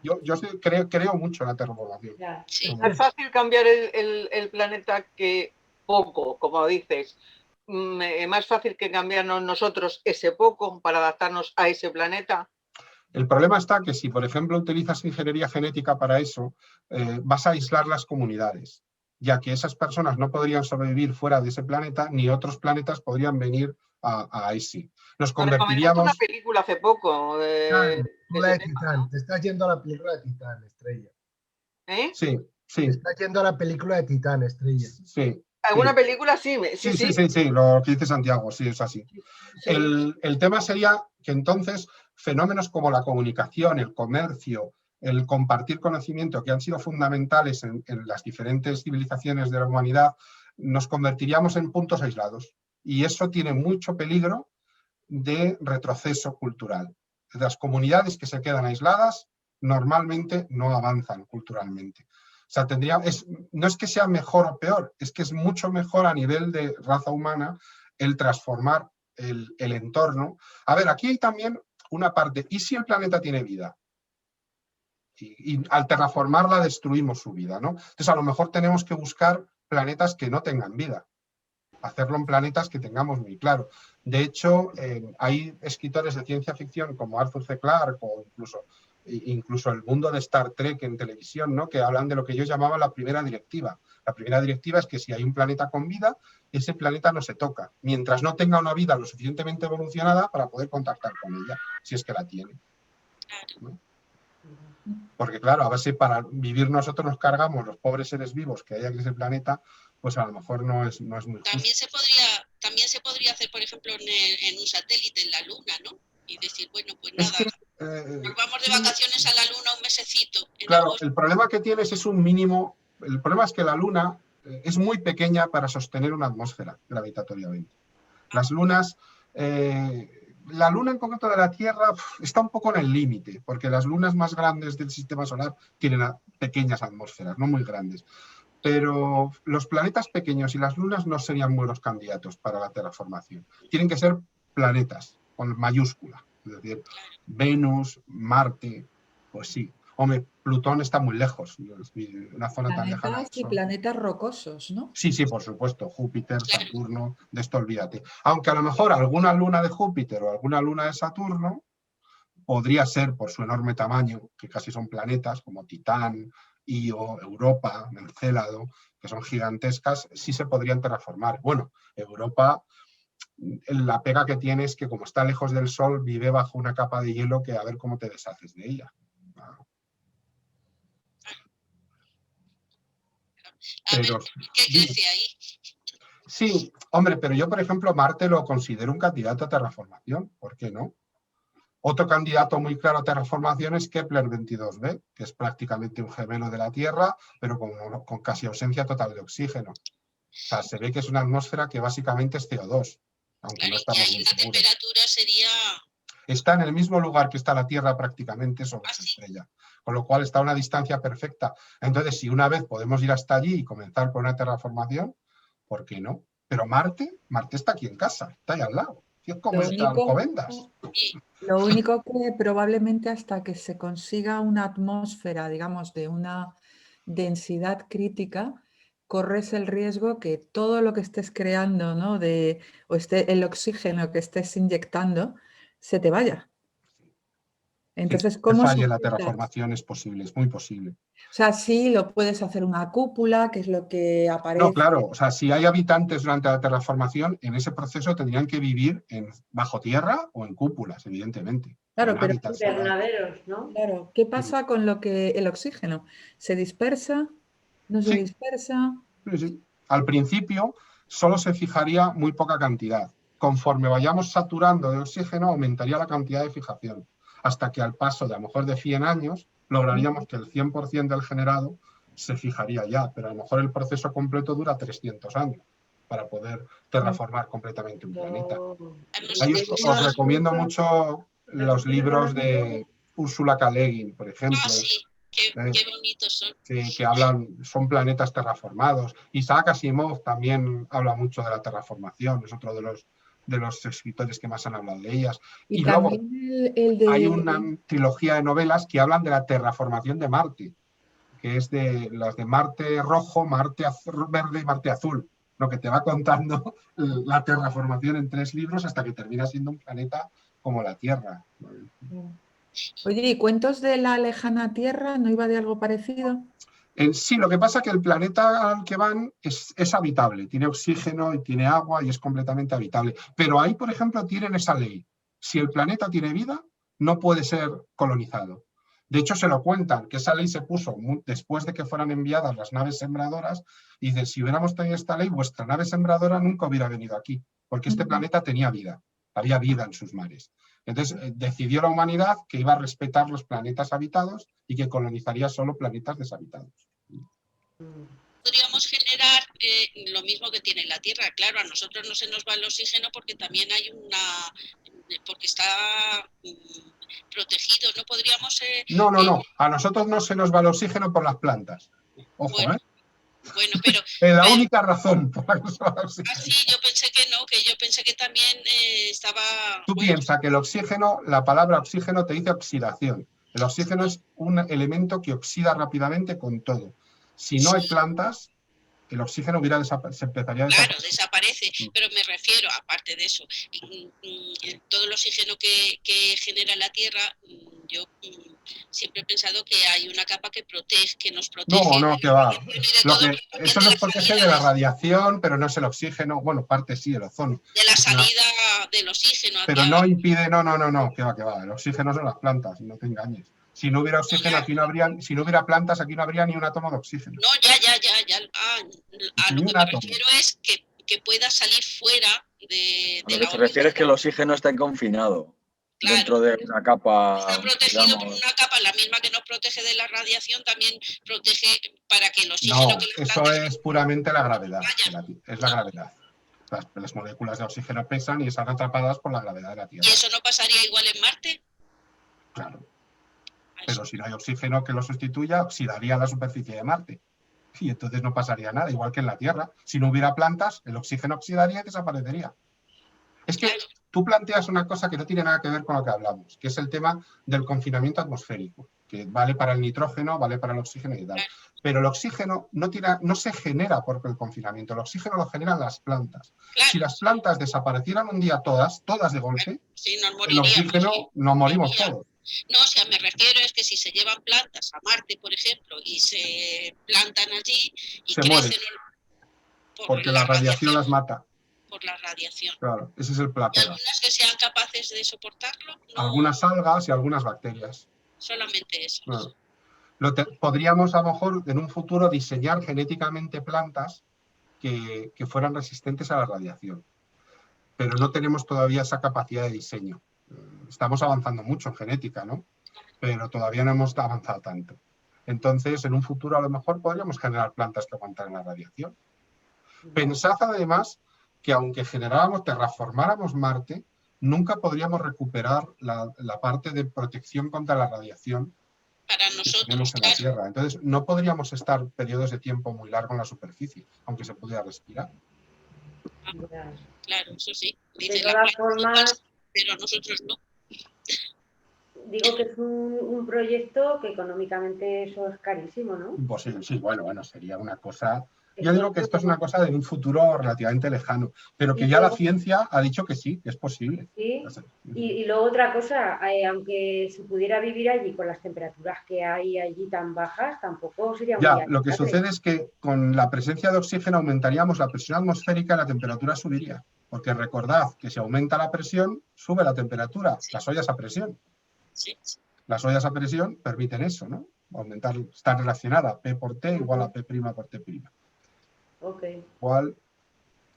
Yo creo mucho en la terraformación. Sí. Es más fácil cambiar el planeta que poco, como dices. Más fácil que cambiarnos nosotros ese poco para adaptarnos a ese planeta. El problema está que si, por ejemplo, utilizas ingeniería genética para eso, vas a aislar las comunidades, ya que esas personas no podrían sobrevivir fuera de ese planeta, ni otros planetas podrían venir a ese. Nos convertiríamos... una película hace poco. La de Titán. Te estás yendo a la película de Titán, Estrella. ¿Eh? Sí. Te estás yendo a la película de Titán, Estrella. Sí. ¿Alguna película? Sí, lo que dice Santiago, sí, es así. Sí. El tema sería que entonces fenómenos como la comunicación, el comercio, el compartir conocimiento, que han sido fundamentales en las diferentes civilizaciones de la humanidad, nos convertiríamos en puntos aislados. Y eso tiene mucho peligro de retroceso cultural. Las comunidades que se quedan aisladas normalmente no avanzan culturalmente. O sea, no es que sea mejor o peor, es que es mucho mejor a nivel de raza humana el transformar el entorno. A ver, aquí hay también una parte, ¿y si el planeta tiene vida? Y al terraformarla destruimos su vida, ¿no? Entonces, a lo mejor tenemos que buscar planetas que no tengan vida. Hacerlo en planetas que tengamos muy claro. De hecho, hay escritores de ciencia ficción como Arthur C. Clarke o incluso el mundo de Star Trek en televisión, ¿no? Que hablan de lo que ellos llamaban la primera directiva. La primera directiva es que si hay un planeta con vida, ese planeta no se toca, mientras no tenga una vida lo suficientemente evolucionada para poder contactar con ella, si es que la tiene, ¿no? Porque claro, a ver si para vivir nosotros nos cargamos los pobres seres vivos que hay en ese planeta, pues a lo mejor no es muy justo. También se podría hacer, por ejemplo, en un satélite en la Luna, ¿no? Y decir, bueno, pues nada, nos vamos de vacaciones a la Luna un mesecito. Claro, el problema que tienes es un mínimo. El problema es que la Luna es muy pequeña para sostener una atmósfera gravitatoriamente. Las lunas, la Luna en concreto de la Tierra está un poco en el límite, porque las lunas más grandes del sistema solar tienen pequeñas atmósferas, no muy grandes. Pero los planetas pequeños y las lunas no serían buenos candidatos para la terraformación. Tienen que ser planetas, con mayúscula. Es decir, Venus, Marte, pues sí. Hombre, Plutón está muy lejos, una zona tan lejana. Planetas y planetas rocosos, ¿no? Sí, por supuesto, Júpiter, Saturno, de esto olvídate. Aunque a lo mejor alguna luna de Júpiter o alguna luna de Saturno podría ser, por su enorme tamaño, que casi son planetas, como Titán, Io, Europa, Encélado, que son gigantescas, sí se podrían terraformar. Bueno, Europa, la pega que tiene es que como está lejos del Sol, vive bajo una capa de hielo que a ver cómo te deshaces de ella. Pero, ¿qué crece ahí? Sí, hombre, pero yo, por ejemplo, Marte lo considero un candidato a terraformación. ¿Por qué no? Otro candidato muy claro a terraformación es Kepler 22b, que es prácticamente un gemelo de la Tierra, pero con casi ausencia total de oxígeno. O sea, se ve que es una atmósfera que básicamente es CO2, aunque no estamos muy seguros. La temperatura sería... Está en el mismo lugar que está la Tierra prácticamente sobre esa estrella, con lo cual está a una distancia perfecta. Entonces, si una vez podemos ir hasta allí y comenzar con una terraformación, ¿por qué no? Pero Marte está aquí en casa, está ahí al lado. Es como Lo está único, Alcobendas. lo único que probablemente hasta que se consiga una atmósfera, digamos, de una densidad crítica, corres el riesgo que todo lo que estés creando, ¿no? O el oxígeno que estés inyectando, se te vaya. Entonces, Que ¿cómo falle la sujetas? terraformación es posible, es muy posible. O sea, sí, lo puedes hacer una cúpula, que es lo que No, aparece. claro, o sea, si hay habitantes durante la terraformación, en ese proceso tendrían que vivir bajo tierra o en cúpulas, evidentemente. Claro, En pero hábitats cerrados. Invernaderos, ¿no? claro, ¿qué pasa con el oxígeno? ¿Se dispersa? ¿No se Sí. dispersa? Sí, sí. Al principio solo se fijaría muy poca cantidad. Conforme vayamos saturando de oxígeno, aumentaría la cantidad de fijación, hasta que al paso de a lo mejor de 100 años lograríamos que el 100% del generado se fijaría ya, pero a lo mejor el proceso completo dura 300 años para poder terraformar completamente un planeta. Además, Ahí es- os recomiendo mucho los libros de Ursula K. Le Guin, por ejemplo. sí, qué bonitos son. Que hablan, son planetas terraformados. Isaac Asimov también habla mucho de la terraformación, es otro de los escritores que más han hablado de ellas. Y luego también el de... hay una trilogía de novelas que hablan de la terraformación de Marte, que es de las de Marte rojo, Marte verde y Marte azul, lo que te va contando la terraformación en 3 libros hasta que termina siendo un planeta como la Tierra. Oye, ¿y cuentos de la lejana Tierra? ¿No iba de algo parecido? Sí, lo que pasa es que el planeta al que van es habitable, tiene oxígeno y tiene agua y es completamente habitable. Pero ahí, por ejemplo, tienen esa ley. Si el planeta tiene vida, no puede ser colonizado. De hecho, se lo cuentan, que esa ley se puso después de que fueran enviadas las naves sembradoras, y dicen, si hubiéramos tenido esta ley, vuestra nave sembradora nunca hubiera venido aquí, porque este planeta tenía vida, había vida en sus mares. Entonces, decidió la humanidad que iba a respetar los planetas habitados y que colonizaría solo planetas deshabitados. Podríamos generar lo mismo que tiene la Tierra. Claro, a nosotros no se nos va el oxígeno porque también hay porque está protegido. No podríamos... No. A nosotros no se nos va el oxígeno por las plantas. Ojo, bueno, pero... Es la única razón por la que se va el oxígeno. Sí, yo pensé que no, que yo pensé que también estaba... Tú piensas que el oxígeno, la palabra oxígeno te dice oxidación. El oxígeno es un elemento que oxida rápidamente con todo. Si no hay plantas, el oxígeno se empezaría a desaparecer. Claro, desaparece, pero me refiero, aparte de eso, todo el oxígeno que genera la Tierra, yo siempre he pensado que hay una capa que nos protege. No, que va. Eso nos protege de la radiación, pero no es el oxígeno. Bueno, parte sí, el ozono. De la salida del oxígeno. Pero no impide, no, que va. El oxígeno son las plantas, no te engañes. Si no hubiera oxígeno, aquí no habría, si no hubiera plantas, aquí no habría ni un átomo de oxígeno. No, ya. A lo que me refiero es que pueda salir fuera de lo que se refiere es que el oxígeno está confinado dentro de una capa. Está protegido por una capa, la misma que nos protege de la radiación, también protege para que el oxígeno... No, eso es puramente la gravedad. Es la gravedad. Las moléculas de oxígeno pesan y están atrapadas por la gravedad de la Tierra. ¿Y eso no pasaría igual en Marte? Claro. Pero si no hay oxígeno que lo sustituya, oxidaría la superficie de Marte. Y entonces no pasaría nada, igual que en la Tierra. Si no hubiera plantas, el oxígeno oxidaría y desaparecería. Es que tú planteas una cosa que no tiene nada que ver con lo que hablamos, que es el tema del confinamiento atmosférico, que vale para el nitrógeno, vale para el oxígeno y tal. Pero el oxígeno no se genera por el confinamiento, el oxígeno lo generan las plantas. Si las plantas desaparecieran un día todas de golpe, el oxígeno nos morimos todos. No, o sea, me refiero es que si se llevan plantas a Marte, por ejemplo, y se plantan allí y se mueren, porque la radiación las mata. Por la radiación. Claro, ese es el plato. ¿Y algunas que sean capaces de soportarlo? No. Algunas algas y algunas bacterias. Solamente eso. Claro. Podríamos a lo mejor en un futuro diseñar genéticamente plantas que fueran resistentes a la radiación, pero no tenemos todavía esa capacidad de diseño. Estamos avanzando mucho en genética, ¿no? Pero todavía no hemos avanzado tanto. Entonces, en un futuro a lo mejor podríamos generar plantas que aguantaran la radiación. Pensad además que aunque terraformáramos Marte, nunca podríamos recuperar la parte de protección contra la radiación Para que nosotros, tenemos en la claro. Tierra. Entonces, no podríamos estar periodos de tiempo muy largo en la superficie, aunque se pudiera respirar. Ya. Claro, eso sí. De Dice todas las formas, plantas, pero nosotros no. digo que es un proyecto que económicamente eso es carísimo, ¿no? Imposible, sí, bueno, sería una cosa... Yo Esto digo que esto es una cosa de un futuro relativamente lejano, pero que Y ya la luego- ciencia ha dicho que sí, que es posible. Sí. Y luego otra cosa, aunque se pudiera vivir allí con las temperaturas que hay allí tan bajas, tampoco sería muy Ya, agradable. lo que sucede es que con la presencia de oxígeno aumentaríamos la presión atmosférica y la temperatura subiría. Porque recordad que si aumenta la presión, sube la temperatura, las ollas a presión. Sí, sí. Las ollas a presión permiten eso, ¿no? Aumentar, está relacionada, P por T igual a P' por T'. Ok. Igual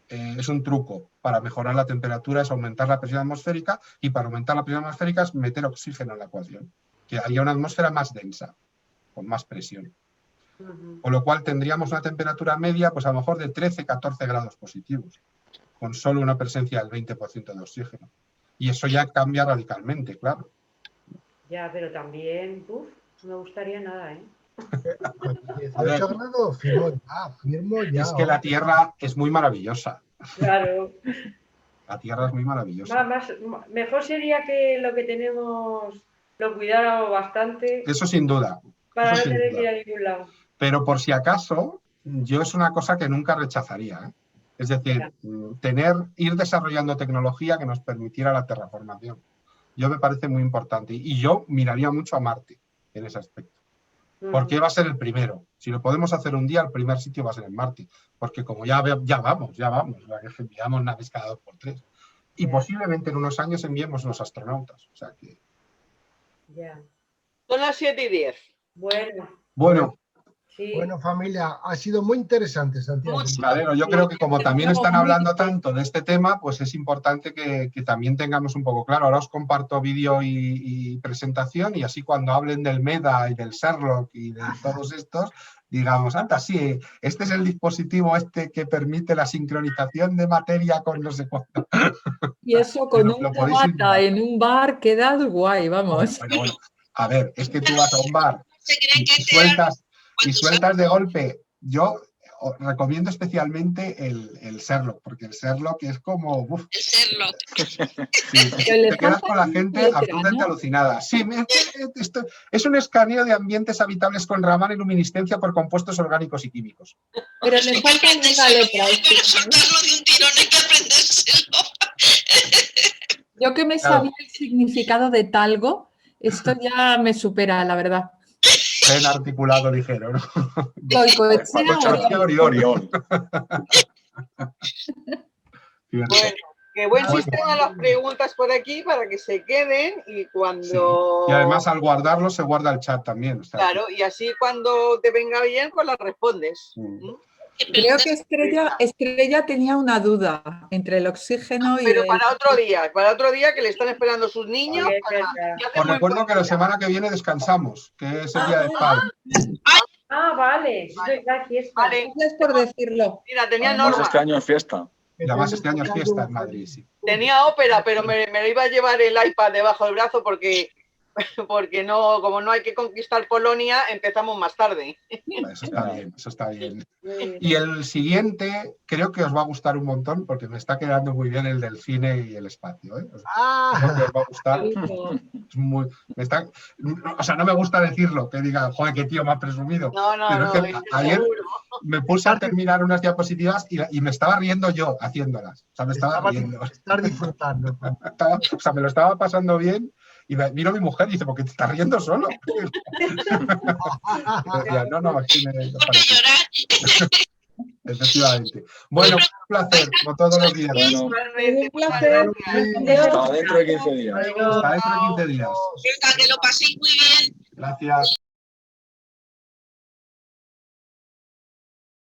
es un truco para mejorar la temperatura, es aumentar la presión atmosférica, y para aumentar la presión atmosférica es meter oxígeno en la ecuación, que haya una atmósfera más densa, con más presión. Ujú. Con lo cual tendríamos una temperatura media, pues a lo mejor de 13-14 grados positivos, con solo una presencia del 20% de oxígeno. Y eso ya cambia radicalmente, claro. Ya, pero también, no me gustaría nada, ¿eh? Con A ver. 18 grados firmo ya. Es que la Tierra es muy maravillosa. Claro. La Tierra es muy maravillosa. Mejor sería que lo que tenemos lo cuidáramos bastante Eso sin duda. para Eso no sin tener que duda. ir a ningún lado. Pero por si acaso, yo es una cosa que nunca rechazaría, ¿eh? Es decir, ir desarrollando tecnología que nos permitiera la terraformación. Yo me parece muy importante. Y yo miraría mucho a Marte en ese aspecto. Porque va a ser el primero. Si lo podemos hacer un día, el primer sitio va a ser en Marte. Porque como ya vamos, enviamos naves cada 2 por 3. Y posiblemente en unos años enviemos los astronautas. O sea que... Ya. Son las 7:10. Bueno, Bueno, familia, ha sido muy interesante, Santiago. Claro, yo creo que como también están hablando tanto de este tema, pues es importante que también tengamos un poco claro. Ahora os comparto vídeo y presentación, y así cuando hablen del MEDA y del Sherlock y de todos estos, digamos, anda, sí, este es el dispositivo que permite la sincronización de materia con no sé cuánto. Y eso con un cubata en un bar queda guay, vamos. Bueno, a ver, es que tú vas a un bar y sueltas de golpe. Yo os recomiendo especialmente el Sherlock, porque el Sherlock es como... El Sherlock. Sí, te quedas con la gente absolutamente alucinada. Sí, esto es un escaneo de ambientes habitables con Raman y luminiscencia por compuestos orgánicos y químicos. Pero le falta una letra. Para soltarlo de un tirón hay que aprendérselo. Yo que me sabía el significado de talgo, esto ya me supera, la verdad. En articulado ligero, ¿no? Orión. Bueno, que buen sistema las preguntas por aquí para que se queden y cuando... Sí. Y además al guardarlo se guarda el chat también. O sea, claro, y así cuando te venga bien, pues las respondes. Creo que Estrella tenía una duda entre el oxígeno y... Pero para otro día que le están esperando sus niños. Os recuerdo que la semana que viene descansamos, que es el día de Padre. Vale, gracias. Gracias por decirlo. Mira, tenía Además, Norma. este año es fiesta. Y además este año es fiesta en Madrid, sí. Tenía ópera, pero me lo iba a llevar el iPad debajo del brazo porque no, como no hay que conquistar Polonia, empezamos más tarde. Eso está bien, eso está bien. Y el siguiente creo que os va a gustar un montón porque me está quedando muy bien el del cine y el espacio, ¿eh? Creo que os va a gustar. Es muy, o sea, no me gusta decirlo, que digan, joder, qué tío más presumido. Pero es que ayer me puse a terminar unas diapositivas y me estaba riendo yo haciéndolas. O sea, me estaba riendo. Estar disfrutando. O sea, me lo estaba pasando bien. Y vino mi mujer y dice, ¿por qué te estás riendo solo? Y decía, no, aquí me parece. Efectivamente. Bueno, un placer, como todos los días. Bueno, Un placer. hasta dentro de 15 días. Hasta dentro de 15 días. Venga, que lo paséis muy bien. Gracias.